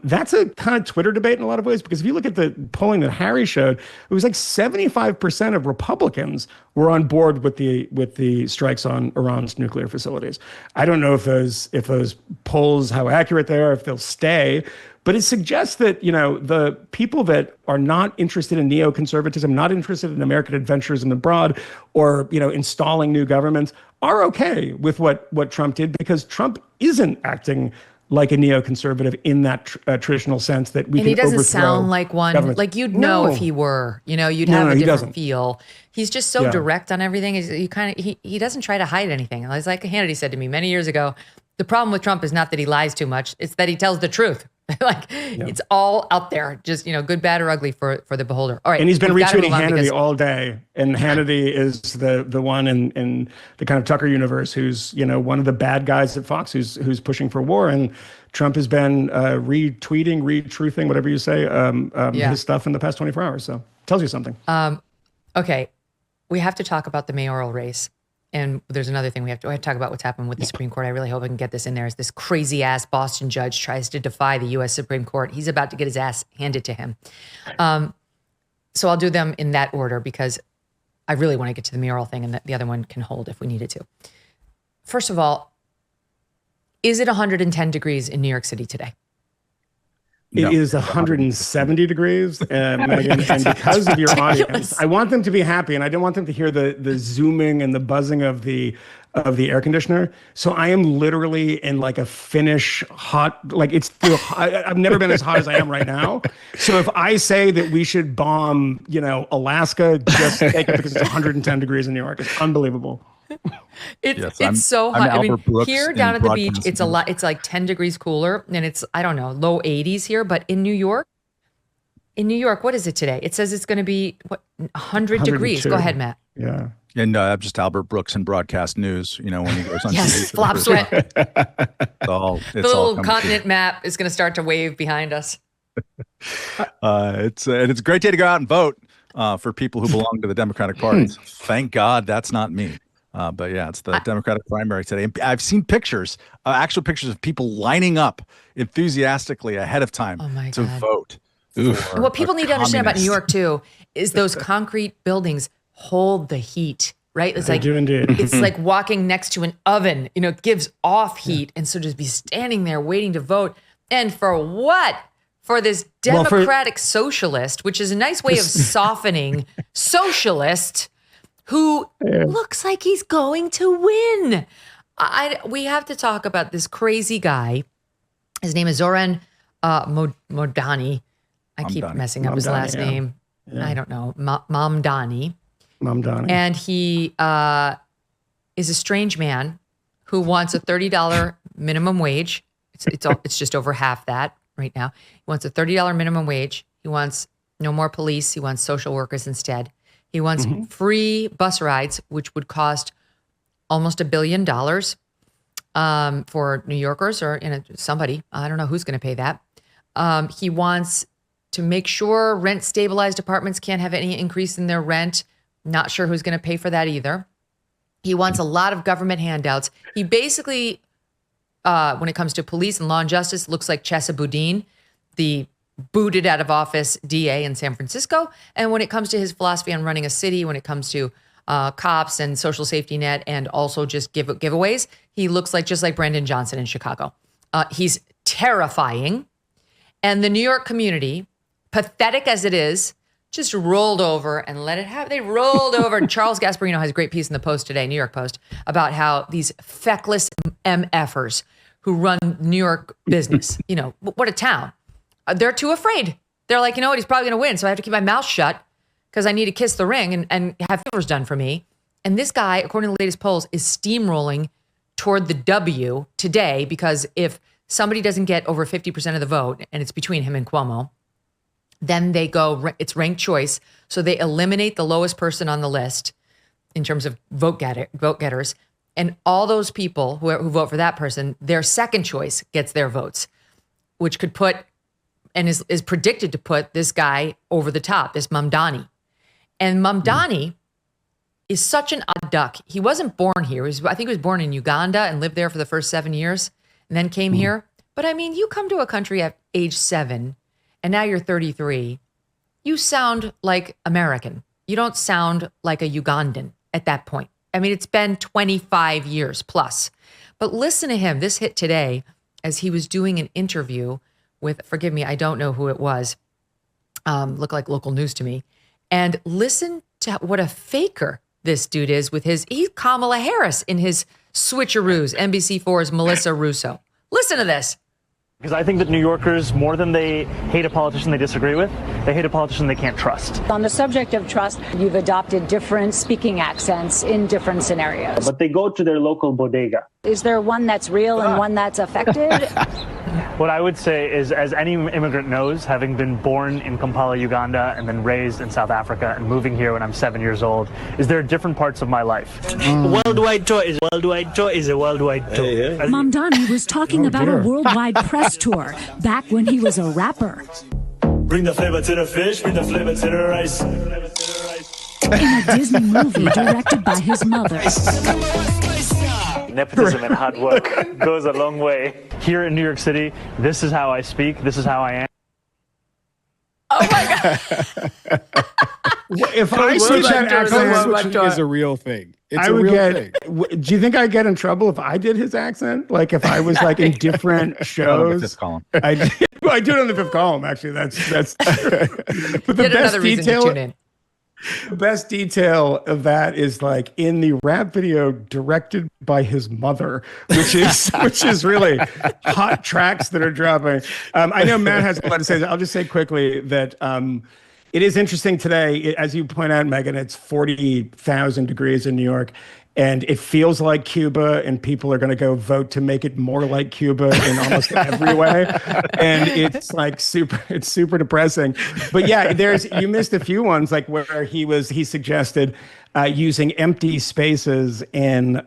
That's a kind of Twitter debate in a lot of ways, because if you look at the polling that Harry showed, it was like 75% of Republicans were on board with the strikes on Iran's nuclear facilities. I don't know if those polls, how accurate they are, if they'll stay, but it suggests that, the people that are not interested in neoconservatism, not interested in American adventurism abroad, or, installing new governments, are okay with what Trump did, because Trump isn't acting like a neoconservative in that traditional sense that we can overthrow. And he doesn't sound like one. Like you'd know if he were. You'd have a different feel. He's just so direct on everything. He doesn't try to hide anything. It's like Hannity said to me many years ago, the problem with Trump is not that he lies too much, it's that he tells the truth. It's all out there, just, good, bad, or ugly for the beholder. All right. And he's been retweeting Hannity all day. And Hannity is the one in the kind of Tucker universe who's, one of the bad guys at Fox who's pushing for war. And Trump has been retweeting, retruthing, whatever you say, his stuff in the past 24 hours. So tells you something. Okay. We have to talk about the mayoral race. And there's another thing we have to talk about what's happened with the Supreme Court. I really hope I can get this in there. As this crazy ass Boston judge tries to defy the U.S. Supreme Court, he's about to get his ass handed to him. So I'll do them in that order because I really want to get to the mayoral thing, and the other one can hold if we needed to. First of all, is it 110 degrees in New York City today? It is 170 degrees, Megyn, and because of your audience, I want them to be happy, and I don't want them to hear the zooming and the buzzing of the air conditioner. So I am literally in like a Finnish hot, like I've never been as hot as I am right now. So if I say that we should bomb, Alaska, just take it because it's 110 degrees in New York. It's unbelievable. It's so hot. I mean, here down at the beach, it's a lot. It's like 10 degrees cooler, and it's, I don't know, low 80s here. But in New York, what is it today? It says it's going to be 100 degrees. Go ahead, Matt. Yeah. And just Albert Brooks in broadcast news, when he goes on yes, TV. flop sweat. The little continent map is going to start to wave behind us. It's a great day to go out and vote for people who belong to the Democratic Party. Thank God that's not me. But yeah, it's the Democratic primary today. And I've seen pictures, actual pictures of people lining up enthusiastically ahead of time to vote. What people need to understand about New York too is those concrete buildings hold the heat, right? It's like it's like walking next to an oven. It gives off heat, and so just be standing there waiting to vote. And for what? For this Democratic socialist, which is a nice way of softening socialist, who looks like he's going to win. We have to talk about this crazy guy. His name is Zohran Mamdani. I keep messing up his last name. Yeah. I don't know. Mamdani. And he is a strange man who wants a $30 minimum wage. It's just over half that right now. He wants a $30 minimum wage. He wants no more police. He wants social workers instead. He wants free bus rides, which would cost almost $1 billion for New Yorkers or somebody. I don't know who's going to pay that. He wants to make sure rent-stabilized apartments can't have any increase in their rent. Not sure who's going to pay for that either. He wants a lot of government handouts. He basically, when it comes to police and law and justice, looks like Chesa Boudin, the booted out of office DA in San Francisco. And when it comes to his philosophy on running a city, when it comes to cops and social safety net and also just giveaways, he looks like just like Brandon Johnson in Chicago. He's terrifying. And the New York community, pathetic as it is, just rolled over and let it happen. They rolled over. And Charles Gasparino has a great piece in the Post today, New York Post, about how these feckless MFers who run New York business, what a town. They're too afraid. They're like, he's probably going to win. So I have to keep my mouth shut because I need to kiss the ring and have favors done for me. And this guy, according to the latest polls, is steamrolling toward the W today because if somebody doesn't get over 50% of the vote, and it's between him and Cuomo, then they go, it's ranked choice. So they eliminate the lowest person on the list in terms of vote getters. And all those people who vote for that person, their second choice gets their votes, which could put and is predicted to put this guy over the top, this Mamdani. And Mamdani is such an odd duck. He wasn't born here. I think he was born in Uganda and lived there for the first 7 years and then came here. But I mean, you come to a country at age 7 and now you're 33. You sound like American. You don't sound like a Ugandan at that point. I mean, it's been 25 years plus. But listen to him. This hit today as he was doing an interview with, forgive me, I don't know who it was. Looked like local news to me. And listen to what a faker this dude is with he's Kamala Harris in his switcheroos, NBC4's Melissa Russo. Listen to this. Because I think that New Yorkers, more than they hate a politician they disagree with, they hate a politician they can't trust. On the subject of trust, you've adopted different speaking accents in different scenarios. But they go to their local bodega. Is there one that's real and one that's affected? What I would say is, as any immigrant knows, having been born in Kampala, Uganda, and then raised in South Africa and moving here when I'm 7 years old, is there are different parts of my life. Worldwide tour is a worldwide tour. Mamdani was talking about a worldwide press tour back when he was a rapper. Bring the flavor to the fish, bring the flavor to the rice. In a Disney movie directed by his mother. Nepotism and hard work goes a long way. Here in New York City, this is how I speak, this is how I am. Oh my God. If I switch that accent, is a real thing. It's I a would real get. thing. Do you think I'd get in trouble if I did his accent? Like if I was like in different shows? I did. Well, I do it on the fifth column, actually. That's but the Yet best another reason to detail. tune in. The best detail of that is like in the rap video directed by his mother, which is really hot tracks that are dropping. I know Matt has a lot to say. I'll just say quickly that it is interesting today, as you point out, Megyn, it's 40,000 degrees in New York. And it feels like Cuba, and people are going to go vote to make it more like Cuba in almost every way. And it's like super depressing. But yeah, you missed a few ones, like where he suggested using empty spaces in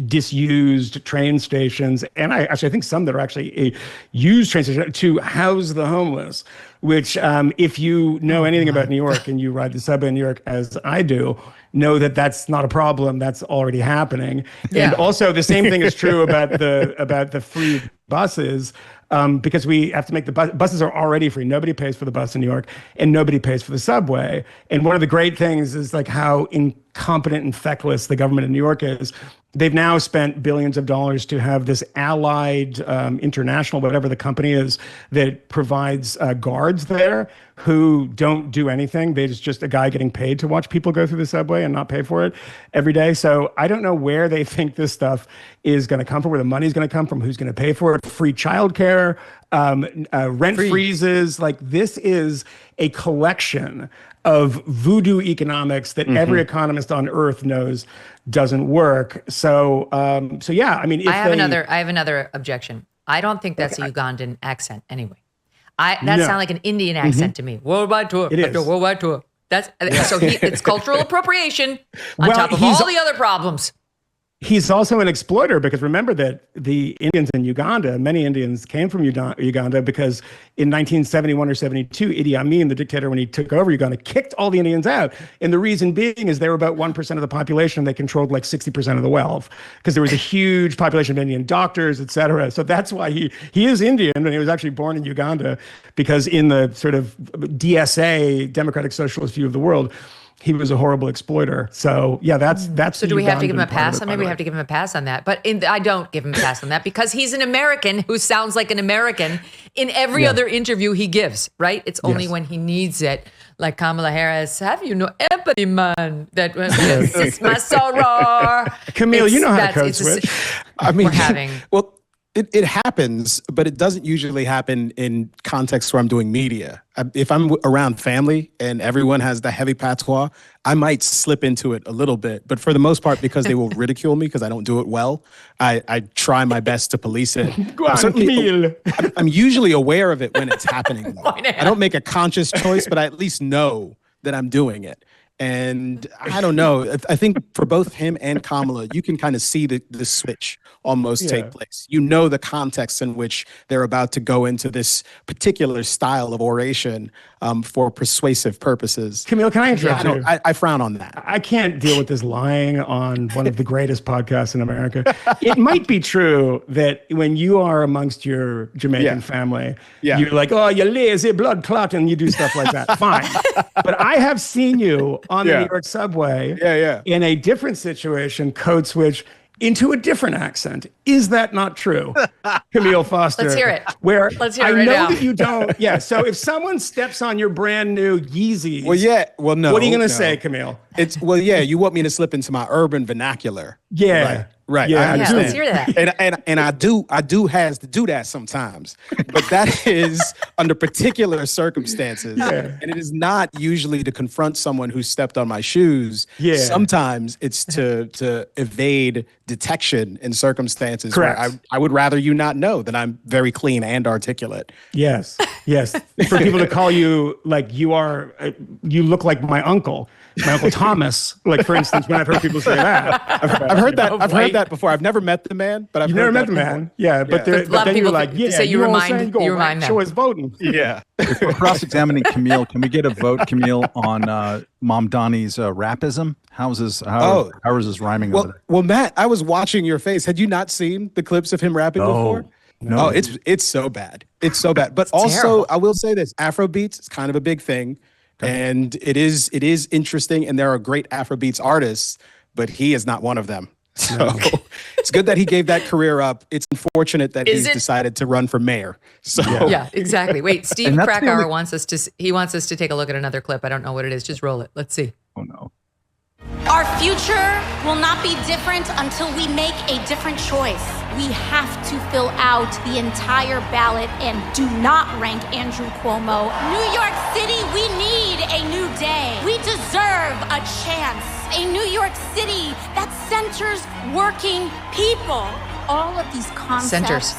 disused train stations, and I think some that are actually used train stations to house the homeless. Which, if you know anything about New York and you ride the subway in New York, as I do, know that that's not a problem. That's already happening. Yeah. And also the same thing is true about the free buses, because we have to make the buses are already free. Nobody pays for the bus in New York, and nobody pays for the subway. And one of the great things is like how incompetent and feckless the government in New York is. They've now spent billions of dollars to have this Allied International, whatever the company is, that provides guards there who don't do anything. There's just a guy getting paid to watch people go through the subway and not pay for it every day. So I don't know where they think this stuff is going to come from, where the money's going to come from, who's going to pay for it. Free childcare, rent freezes. Like, this is a collection of voodoo economics that every economist on earth knows doesn't work. So yeah, I mean, I have another objection. I don't think that's a Ugandan accent anyway. Sounds like an Indian accent to me. Worldwide tour. It is. Worldwide tour. It's cultural appropriation on top of all the other problems. He's also an exploiter, because remember that the Indians in Uganda, many Indians came from Uganda because in 1971 or 72, Idi Amin, the dictator, when he took over Uganda, kicked all the Indians out. And the reason being is they were about 1% of the population. They controlled like 60% of the wealth, because there was a huge population of Indian doctors, et cetera. So that's why he is Indian, and he was actually born in Uganda, because in the sort of DSA, Democratic Socialist view of the world, he was a horrible exploiter. So yeah, that's. So do we have to give him a pass? Maybe we have to give him a pass on that. But I don't give him a pass on that, because he's an American who sounds like an American in every other interview he gives. Right? It's only when he needs it, like Kamala Harris. Have you no empathy, man? That it's my sorrow. Kmele, you know how to code switch. I mean, we're having well. It happens, but it doesn't usually happen in contexts where I'm doing media. If I'm around family and everyone has the heavy patois, I might slip into it a little bit. But for the most part, because they will ridicule me because I don't do it well, I try my best to police it. I'm usually aware of it when it's happening. I don't make a conscious choice, but I at least know that I'm doing it. And I don't know. I think for both him and Kamala, you can kind of see the switch almost take place. You know the context in which they're about to go into this particular style of oration for persuasive purposes. Kmele, can I interrupt you? I frown on that. I can't deal with this lying on one of the greatest podcasts in America. It might be true that when you are amongst your Jamaican family, you're like, oh, you lazy blood clot, and you do stuff like that. Fine. But I have seen you on the New York subway in a different situation, code switch into a different accent. Is that not true, Kmele Foster? Let's hear it. Let's hear it I right know now. that you don't. Yeah. So if someone steps on your brand new Yeezys, no. What are you going to say, Kmele? You want me to slip into my urban vernacular. Yeah. Right. Yeah, I understand. Let's hear that. And I do has to do that sometimes, but that is under particular circumstances. Yeah. And it is not usually to confront someone who stepped on my shoes. Yeah. Sometimes it's to evade detection in circumstances Correct. where I would rather you not know that I'm very clean and articulate. Yes. For people to call you like you look like my uncle Thomas. Like, for instance, when I've heard people say that, I've heard that before. I've never met the man, but I've never heard met the before. man. Yeah, but A lot of then people you're like, say you remind them. Show us voting. Yeah. If we're cross-examining Kmele, can we get a vote, Kmele, on Mamdani's rapism? How is his rhyming over there? Well, Matt, I was watching your face. Had you not seen the clips of him rapping before? No. Oh, it's so bad. It's so bad. But also, terrible. I will say this: Afrobeats is kind of a big thing, and it is interesting. And there are great Afrobeats artists, but he is not one of them. So it's good that he gave that career up. It's unfortunate that he's decided to run for mayor. So yeah, exactly. Wait, Steve Krakauer wants us to take a look at another clip. I don't know what it is. Just roll it. Let's see. Oh no. Our future will not be different until we make a different choice. We have to fill out the entire ballot and do not rank Andrew Cuomo. New York City, we need a new day. We deserve a chance. A New York City that centers working people. All of these concepts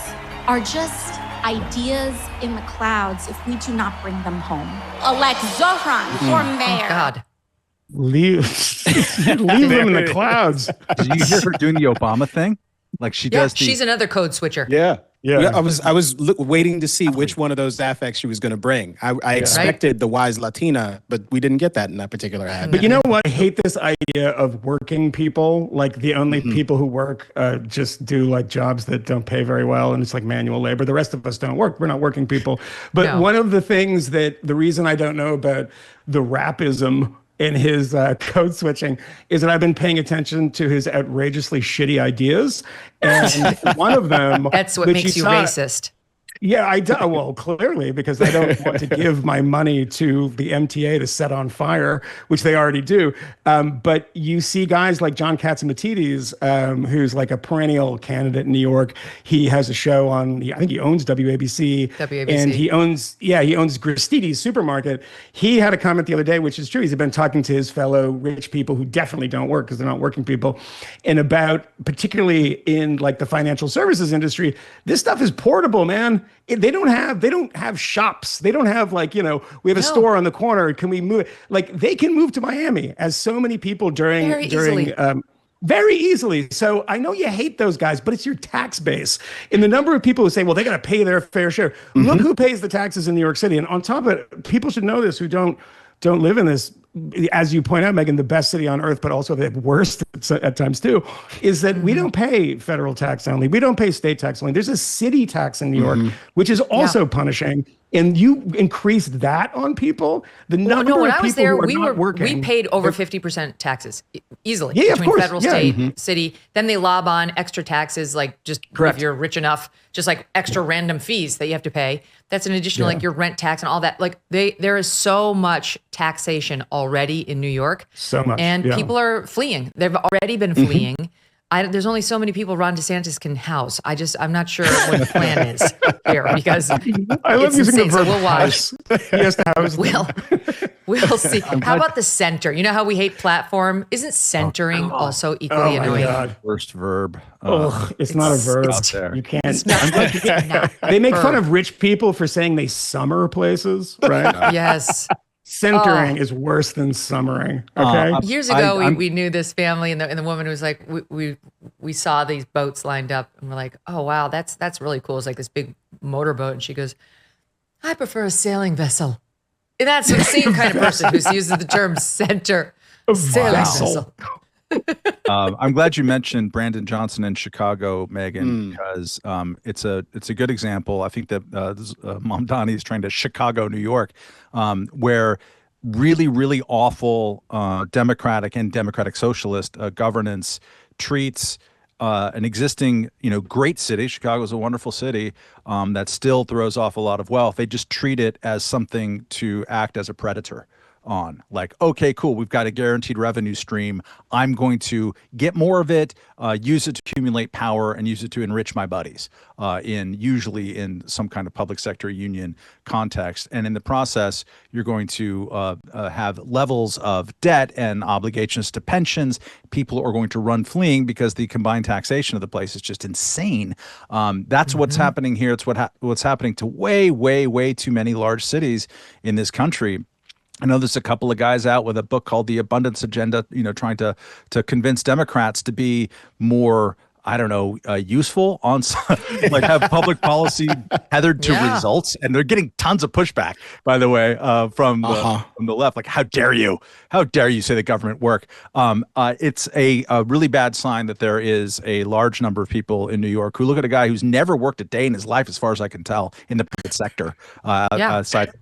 are just ideas in the clouds if we do not bring them home. Elect Zohran for mayor. Oh, God. Leave them in the clouds. Did you hear her doing the Obama thing? Like she does. She's another code switcher. Yeah. I was waiting to see which one of those affects she was going to bring. I expected the wise Latina, but we didn't get that in that particular ad. But you know what? I hate this idea of working people. Like the only people who work just do like jobs that don't pay very well, and it's like manual labor. The rest of us don't work. We're not working people. But one of the things the reason I don't know about the rapism in his code switching is that I've been paying attention to his outrageously shitty ideas. And one of them... That's what makes you racist. Yeah, I do. Well, clearly, because I don't want to give my money to the MTA to set on fire, which they already do. But you see guys like John Catsimatidis, who's like a perennial candidate in New York. He has a show on, I think he owns WABC. And he owns Gristides Supermarket. He had a comment the other day, which is true. He's been talking to his fellow rich people who definitely don't work because they're not working people, and about, particularly in like the financial services industry, this stuff is portable, man. They don't have shops. They don't have like, we have a store on the corner. Can we move? Like they can move to Miami, as so many people very easily. So I know you hate those guys, but it's your tax base. And the number of people who say, well, they got to pay their fair share. Look who pays the taxes in New York City. And on top of it, people should know this who don't live in this, as you point out, Megyn, the best city on earth, but also the worst at times too, is that we don't pay federal tax only. We don't pay state tax only. There's a city tax in New York, which is also punishing. And you increased that on people. The number when of I was people there, who are not working, we paid over 50% taxes easily of between course. federal, state, city. Then they lob on extra taxes, like just if you're rich enough, just like extra random fees that you have to pay. That's an additional like your rent tax and all that. Like there is so much taxation already in New York. So much, and people are fleeing. They've already been fleeing. There's only so many people Ron DeSantis can house. I'm not sure what the plan is here because I love using the verb house. He has to house We'll see. How about the center? You know how we hate platform? Isn't centering also equally annoying? God. Worst verb. It's not a verb. You can't. They make fun of rich people for saying they summer places, right? Yes. Centering is worse than summering. Okay. Years ago, we knew this family, and the woman was like, we saw these boats lined up, and we're like, oh wow, that's really cool. It's like this big motorboat, and she goes, I prefer a sailing vessel. And that's the same kind of person who uses the term center. Sailing vessel. I'm glad you mentioned Brandon Johnson in Chicago, Megyn, because it's a good example. I think that Mamdani is trying to Chicago, New York, where really, really awful Democratic and Democratic Socialist governance treats an existing, great city. Chicago is a wonderful city that still throws off a lot of wealth. They just treat it as something to act as a predator on. Like, okay, cool, we've got a guaranteed revenue stream. I'm going to get more of it, use it to accumulate power, and use it to enrich my buddies, usually in some kind of public sector union context. And in the process, you're going to have levels of debt and obligations to pensions. People are going to run fleeing because the combined taxation of the place is just insane. That's what's happening here. It's what's happening to way, way, way too many large cities in this country. I know there's a couple of guys out with a book called The Abundance Agenda, trying to convince Democrats to be more, useful on like have public policy tethered to results. And they're getting tons of pushback, by the way, from the left. Like, how dare you say the government work? It's a really bad sign that there is a large number of people in New York who look at a guy who's never worked a day in his life, as far as I can tell, in the private sector.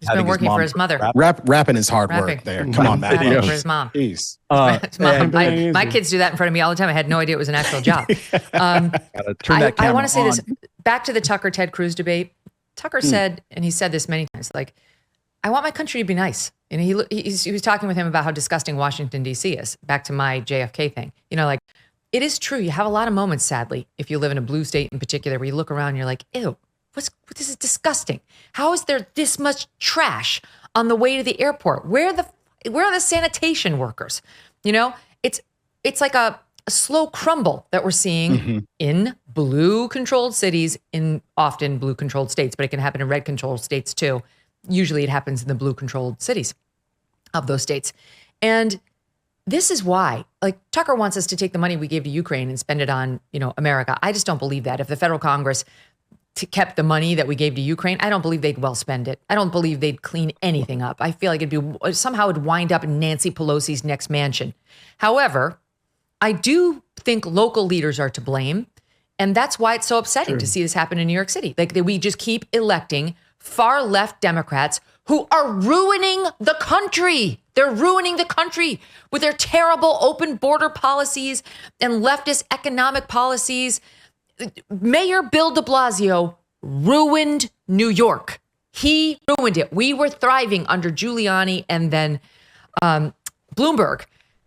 He's been working for his mother. Rapping is hard work there. Come on, Matt. For his mom. Jeez. My kids do that in front of me all the time. I had no idea it was an actual job. I want to say this, back to the Tucker Ted Cruz debate. Tucker said, and he said this many times, like, I want my country to be nice. And he was talking with him about how disgusting Washington, D.C. is. Back to my JFK thing. You know, like, it is true. You have a lot of moments, sadly, if you live in a blue state in particular, where you look around and you're like, ew, this is disgusting. How is there this much trash on the way to the airport? Where are the sanitation workers? You know, it's like a slow crumble that we're seeing in blue-controlled cities, in often blue-controlled states, but it can happen in red-controlled states too. Usually it happens in the blue-controlled cities of those states. And this is why, like, Tucker wants us to take the money we gave to Ukraine and spend it on, you know, America. I just don't believe that. If the federal Congress kept the money that we gave to Ukraine, I don't believe they'd well spend it. I don't believe they'd clean anything up. I feel like somehow it'd wind up in Nancy Pelosi's next mansion. However, I do think local leaders are to blame. And that's why it's so upsetting to see this happen in New York City. Like, we just keep electing far left Democrats who are ruining the country. They're ruining the country with their terrible open border policies and leftist economic policies. Mayor Bill de Blasio ruined New York. He ruined it. We were thriving under Giuliani and then Bloomberg,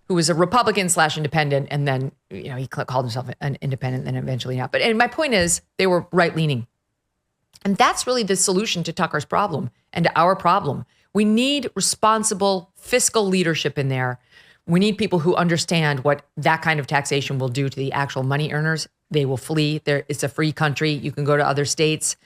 who was a Republican / independent. And then, you know, he called himself an independent and eventually not. And my point is, they were right leaning. And that's really the solution to Tucker's problem and to our problem. We need responsible fiscal leadership in there. We need people who understand what that kind of taxation will do to the actual money earners. They will flee. It's a free country. You can go to other states.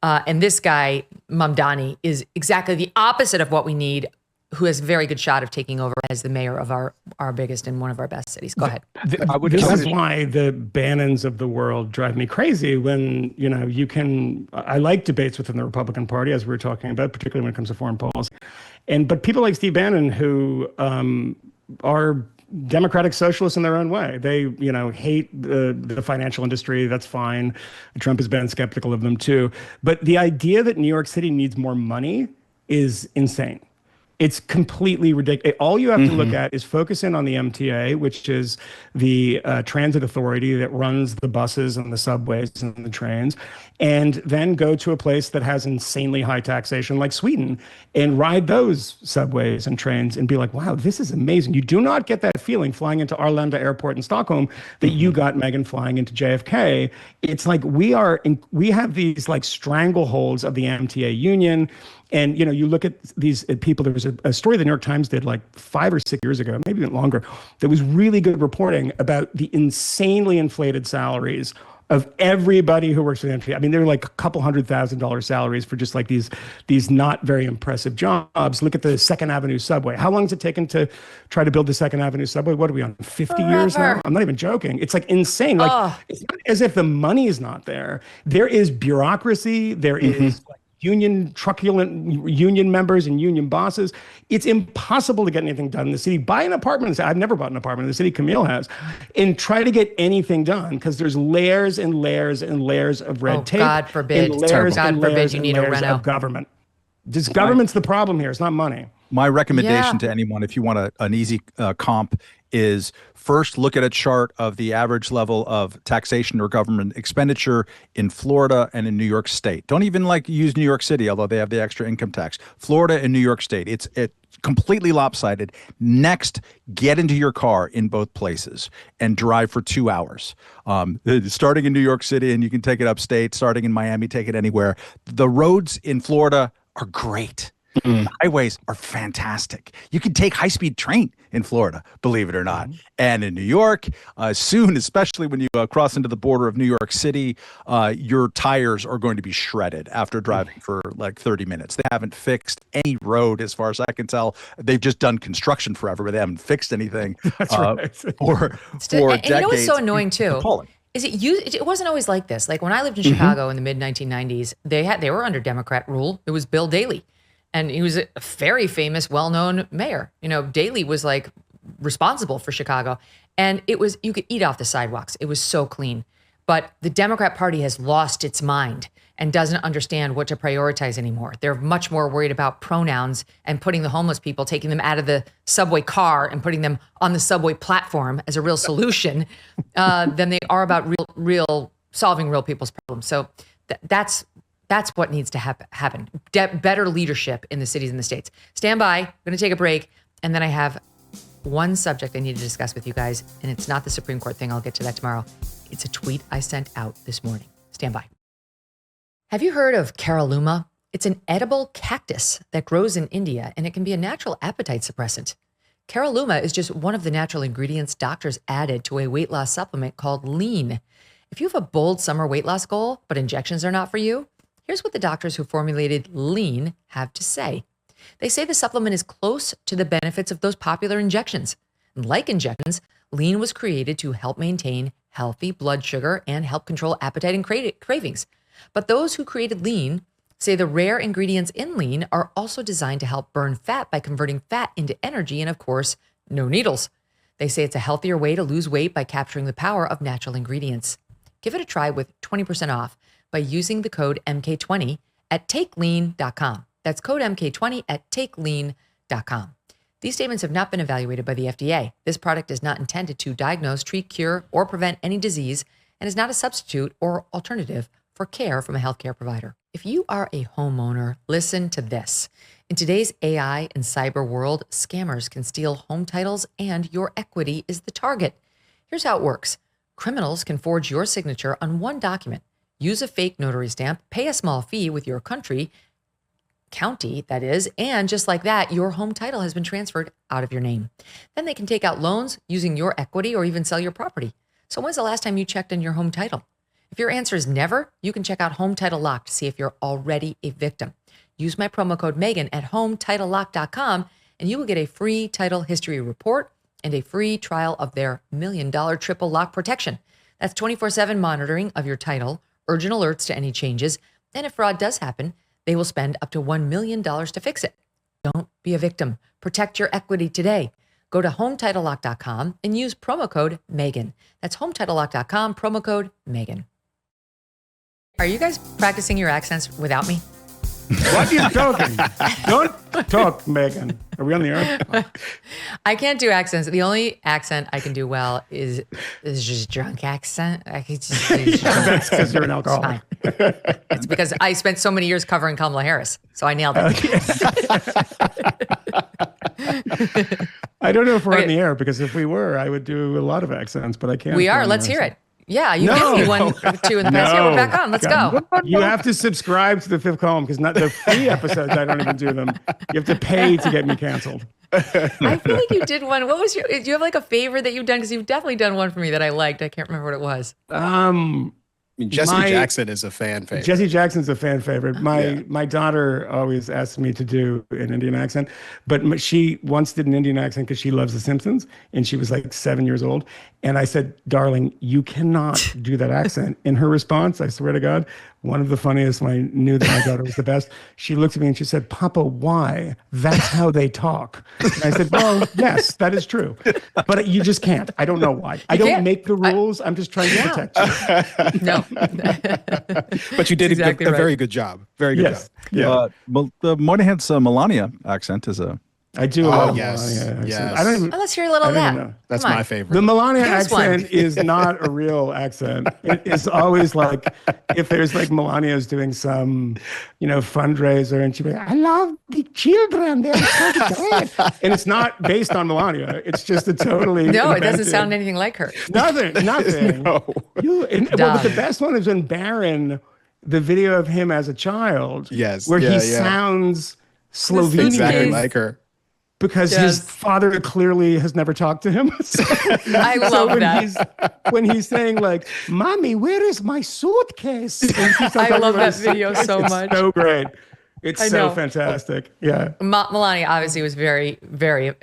And this guy, Mamdani, is exactly the opposite of what we need, who has a very good shot of taking over as the mayor of our biggest and one of our best cities. Go ahead. This is why the Bannons of the world drive me crazy when, you know, I like debates within the Republican Party, as we were talking about, particularly when it comes to foreign policy. But people like Steve Bannon, who are democratic socialists in their own way. They, you know, hate the financial industry. That's fine. Trump has been skeptical of them too. But the idea that New York City needs more money is insane. It's completely ridiculous. All you have to look at is focus in on the MTA, which is the transit authority that runs the buses and the subways and the trains, and then go to a place that has insanely high taxation like Sweden and ride those subways and trains and be like, wow, this is amazing. You do not get that feeling flying into Arlanda Airport in Stockholm that you got, Megyn, flying into JFK. It's like we have these like strangleholds of the MTA union. And, you know, you look at these people, there was a story the New York Times did like 5 or 6 years ago, maybe even longer, that was really good reporting about the insanely inflated salaries of everybody who works for the MTA. I mean, they're like a couple $100,000 salaries for just like these not very impressive jobs. Look at the Second Avenue subway. How long has it taken to try to build the Second Avenue subway? What are we on, 50 years now? I'm not even joking. It's like insane. Like, it's not as if the money is not there. There is bureaucracy. There is like truculent union members and union bosses. It's impossible to get anything done in the city. Buy an apartment. I've never bought an apartment in the city. Kmele has. And try to get anything done because there's layers and layers and layers of red tape. God forbid. God forbid you need a reno. Of government. This government's the problem here. It's not money. My recommendation to anyone, if you want an easy comp, is first look at a chart of the average level of taxation or government expenditure in Florida and in New York State. Don't even use New York City, although they have the extra income tax. Florida and New York State, it's completely lopsided. Next, get into your car in both places and drive for 2 hours. Starting in New York City, and you can take it upstate. Starting in Miami, take it anywhere. The roads in Florida are great. The highways are fantastic. You can take high-speed train in Florida, believe it or not. And in New York, soon, especially when you cross into the border of New York City, your tires are going to be shredded after driving for like 30 minutes. They haven't fixed any road, as far as I can tell. They've just done construction forever, but they haven't fixed anything for decades. And you know what's so annoying, too? It wasn't always like this. Like when I lived in Chicago in the mid-1990s, they were under Democrat rule. It was Bill Daley. And he was a very famous, well-known mayor. You know, Daley was like responsible for Chicago. And you could eat off the sidewalks. It was so clean. But the Democrat Party has lost its mind. and doesn't understand what to prioritize anymore. They're much more worried about pronouns and putting the homeless people, taking them out of the subway car and putting them on the subway platform as a real solution than they are about real solving real people's problems. So that's what needs to happen. Better leadership in the cities and the states. Stand by. I'm going to take a break. And then I have one subject I need to discuss with you guys. And it's not the Supreme Court thing. I'll get to that tomorrow. It's a tweet I sent out this morning. Stand by. Have you heard of caralluma? It's an edible cactus that grows in India, and it can be a natural appetite suppressant. Caralluma is just one of the natural ingredients doctors added to a weight loss supplement called Lean. If you have a bold summer weight loss goal, but injections are not for you, here's what the doctors who formulated Lean have to say. They say the supplement is close to the benefits of those popular injections. Like injections, Lean was created to help maintain healthy blood sugar and help control appetite and cravings. But those who created Lean say the rare ingredients in Lean are also designed to help burn fat by converting fat into energy and, of course, no needles. They say it's a healthier way to lose weight by capturing the power of natural ingredients. Give it a try with 20% off by using the code MK20 at takelean.com. That's code MK20 at takelean.com. These statements have not been evaluated by the FDA. This product is not intended to diagnose, treat, cure, or prevent any disease and is not a substitute or alternative for care from a healthcare provider. If you are a homeowner, listen to this. In today's AI and cyber world, scammers can steal home titles and your equity is the target. Here's how it works. Criminals can forge your signature on one document, use a fake notary stamp, pay a small fee with your county, that is, and just like that, your home title has been transferred out of your name. Then they can take out loans using your equity or even sell your property. So when's the last time you checked on your home title? If your answer is never, you can check out Home Title Lock to see if you're already a victim. Use my promo code Megyn at HomeTitleLock.com and you will get a free title history report and a free trial of their $1 million triple lock protection. That's 24/7 monitoring of your title, urgent alerts to any changes, and if fraud does happen, they will spend up to $1 million to fix it. Don't be a victim. Protect your equity today. Go to HomeTitleLock.com and use promo code Megyn. That's HomeTitleLock.com, promo code Megyn. Are you guys practicing your accents without me? What are you talking? Don't talk, Megyn. Are we on the air? I can't do accents. The only accent I can do well is just drunk accent. I could just That's because you're an alcoholic. It's because I spent so many years covering Kamala Harris, so I nailed it. I don't know if we're on the air, because if we were, I would do a lot of accents, but I can't. We are. Let's hear it. Yeah, you gave me 1 or 2 in the past. Yeah, we're back on. Let's go. You have to subscribe to the Fifth Column, because not the free episodes, I don't even do them. You have to pay to get me canceled. I feel like you did one. What was do you have like a favorite that you've done? Because you've definitely done one for me that I liked. I can't remember what it was. I mean, Jesse Jackson is a fan favorite. Jesse Jackson's a fan favorite. My daughter always asks me to do an Indian accent, but she once did an Indian accent because she loves The Simpsons, and she was like 7 years old. And I said, darling, you cannot do that accent. In her response, I swear to God, one of the funniest when I knew that my daughter was the best, she looked at me and she said, Papa, why? That's how they talk. And I said, well, yes, that is true. But you just can't. I don't know why. I don't make the rules. I'm just trying to protect you. No. But you did a very good job. Very good job. Yeah. Well, the Moynihan's Melania accent is a... I do love yes. Melania. Yes. I don't even, let's hear a little of that. That's my favorite. The Melania accent is not a real accent. It's always like, if there's like Melania's doing some, fundraiser, and she'll be like, I love the children. They're so great. And it's not based on Melania. It's just a totally No, invented, it doesn't sound anything like her. Nothing. No. But the best one is when Barron, the video of him as a child, where he sounds Slovenian. Exactly like her. Because his father clearly has never talked to him. I love that. When he's saying like, Mommy, where is my suitcase? I love that video so much. It's so great. It's so fantastic. Yeah. Melania obviously was very, very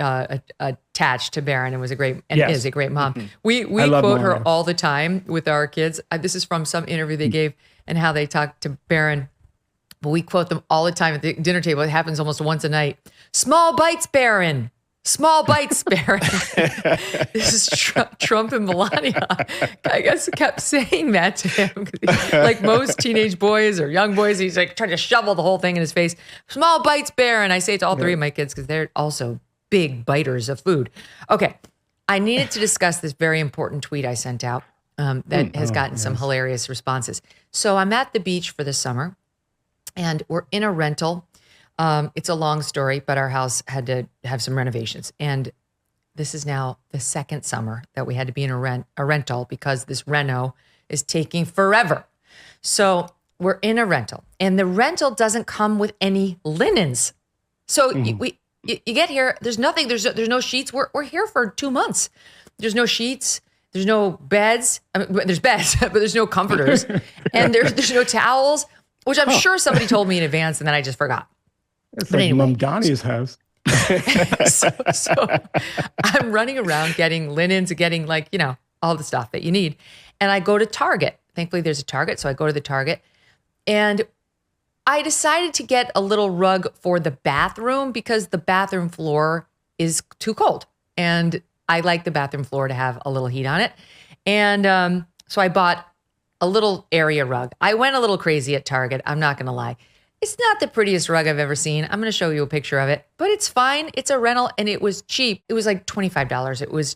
attached to Barron and was a great is a great mom. We quote her all the time with our kids. This is from some interview they gave and how they talked to Barron. But we quote them all the time at the dinner table. It happens almost once a night. Small bites, Barron. Small bites, Barron. This is Trump and Melania. I guess kept saying that to him. Like most teenage boys or young boys, he's like trying to shovel the whole thing in his face. Small bites, Barron. I say it to all three of my kids because they're also big biters of food. Okay. I needed to discuss this very important tweet I sent out that has gotten some hilarious responses. So I'm at the beach for the summer and we're in a rental. It's a long story, but our house had to have some renovations. And this is now the second summer that we had to be in a rental because this reno is taking forever. So we're in a rental and the rental doesn't come with any linens. So you get here, there's nothing, there's no sheets. We're here for 2 months. There's no sheets. There's no beds. I mean, there's beds, but there's no comforters. And there's no towels, which I'm sure somebody told me in advance and then I just forgot. It's but like anyway, Mamdani's house. so I'm running around getting linens, getting like, all the stuff that you need. And I go to Target. Thankfully, there's a Target. So I go to the Target and I decided to get a little rug for the bathroom because the bathroom floor is too cold. And I like the bathroom floor to have a little heat on it. And so I bought a little area rug. I went a little crazy at Target. I'm not going to lie. It's not the prettiest rug I've ever seen. I'm going to show you a picture of it, but it's fine. It's a rental and it was cheap. It was like $25. It was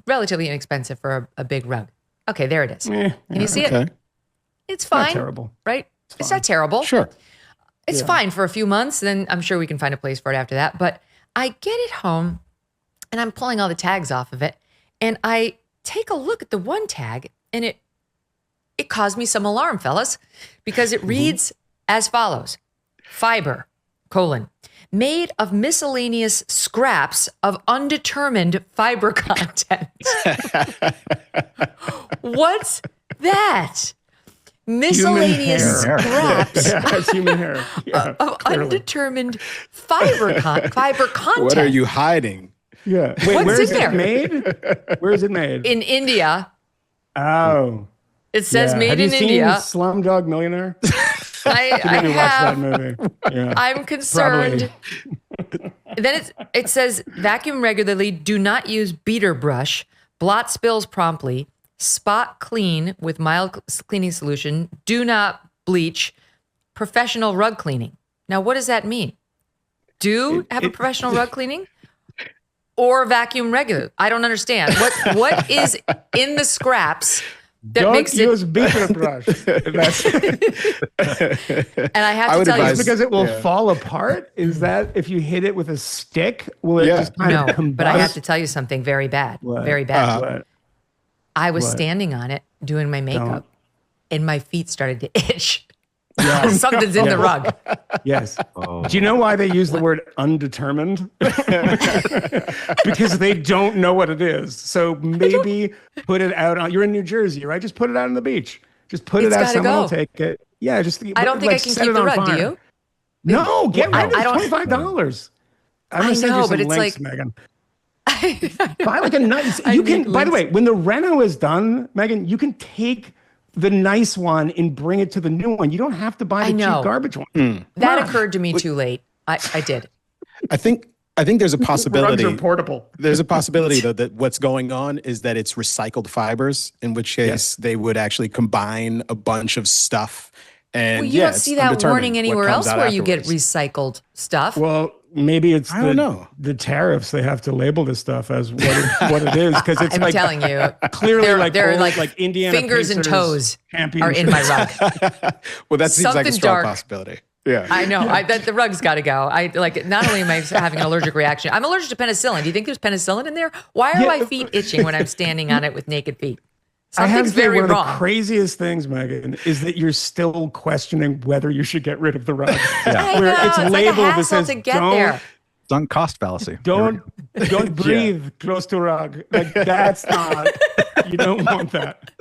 relatively inexpensive for a big rug. Okay, there it is. Can you see it? It's fine. Not terrible. Right? It's not terrible. Sure. It's fine for a few months. Then I'm sure we can find a place for it after that. But I get it home and I'm pulling all the tags off of it. And I take a look at the one tag and it caused me some alarm, fellas, because it reads as follows: fiber, made of miscellaneous scraps of undetermined fiber content. What's that? Miscellaneous scraps it's human hair. of undetermined fiber content. What are you hiding? Yeah. Wait, what's where is in there? It made? Where is it made? In India. Oh. It says made have in you India. Seen Slumdog Millionaire? I Maybe watch have. that movie. Yeah. I'm concerned. Then it says vacuum regularly, do not use beater brush, blot spills promptly, spot clean with mild cleaning solution, do not bleach, professional rug cleaning. Now, what does that mean? Have a professional rug cleaning or vacuum regular? I don't understand. What is in the scraps that makes it? Don't use beater brush. And I have to tell you, because it will fall apart. Is that if you hit it with a stick? Will it just kind of combust? But I have to tell you something very bad. Very bad. I was standing on it doing my makeup, and my feet started to itch. Yes. Something's in the rug. Yes. Do you know why they use the word undetermined? Because they don't know what it is. So maybe put it out on. You're in New Jersey, right? Just put it out on the beach. Just put it out. Someone will take it. Yeah. I don't think I can keep the rug. Do you? No. Get rid of it. $25. I'm gonna send you some links, Megan. Buy like a nice. You can. By the way, when the reno is done, Megan, you can take the nice one and bring it to the new one. You don't have to buy the cheap garbage one. That occurred to me too late. I did. I think there's a possibility. Rugs are portable. There's a possibility though that what's going on is that it's recycled fibers, in which case they would actually combine a bunch of stuff. And you don't see that warning anywhere else where you get recycled stuff. Well, maybe it's the tariffs. They have to label this stuff as what it is, because it's I'm telling you, clearly they're like Indiana fingers and toes are in my rug. Well, that seems like a strong possibility. Yeah, I know. The rug's got to go. Not only am I having an allergic reaction, I'm allergic to penicillin. Do you think there's penicillin in there? Why are my feet itching when I'm standing on it with naked feet? Something's very wrong. One of the craziest things, Megan, is that you're still questioning whether you should get rid of the rug. I know. It's labeled that says to get there. Sunk cost fallacy. Don't breathe close to rug. Like that's not. You don't want that.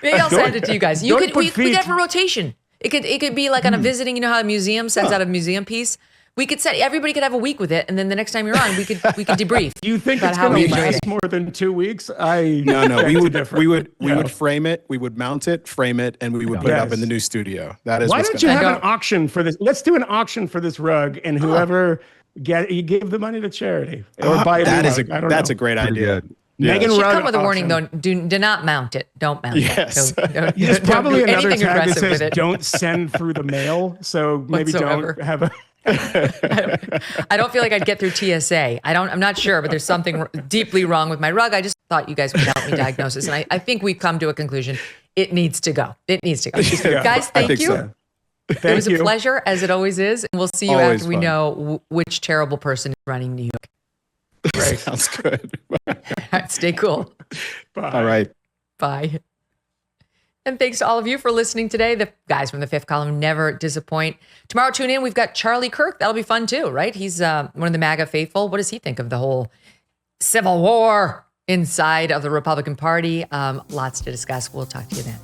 Maybe I'll send it to you guys. We get for rotation. It could be like on a visiting. You know how a museum sends out a museum piece. We could set. Everybody could have a week with it, and then the next time you're on, we could debrief. You think it's going to last more than 2 weeks? No. We would frame it. We would mount it, frame it, and we would put it up in the new studio. That is. Why don't you have an auction for this? Let's do an auction for this rug, and whoever You give the money to charity or buy a that's a great idea. Megan Should Rudd come with a warning, auction. though. Do not mount it. Don't mount Yes. it. Don't There's probably do another anything tag that aggressive says with it. don't send through the mail. So maybe Whatsoever. don't have a. I don't feel like I'd get through TSA. I'm not sure, but there's something deeply wrong with my rug. I just thought you guys would help me diagnose this. And I think we've come to a conclusion. It needs to go. It needs to go. Guys, thank you. So. It was a pleasure, as it always is. And we'll see you Always after we fun. know which terrible person is running New York. Great. Sounds good. All right, stay cool. Bye. All right. Bye. And thanks to all of you for listening today. The guys from the Fifth Column never disappoint. Tomorrow, tune in. We've got Charlie Kirk. That'll be fun too, right? He's one of the MAGA faithful. What does he think of the whole civil war inside of the Republican Party? Lots to discuss. We'll talk to you then.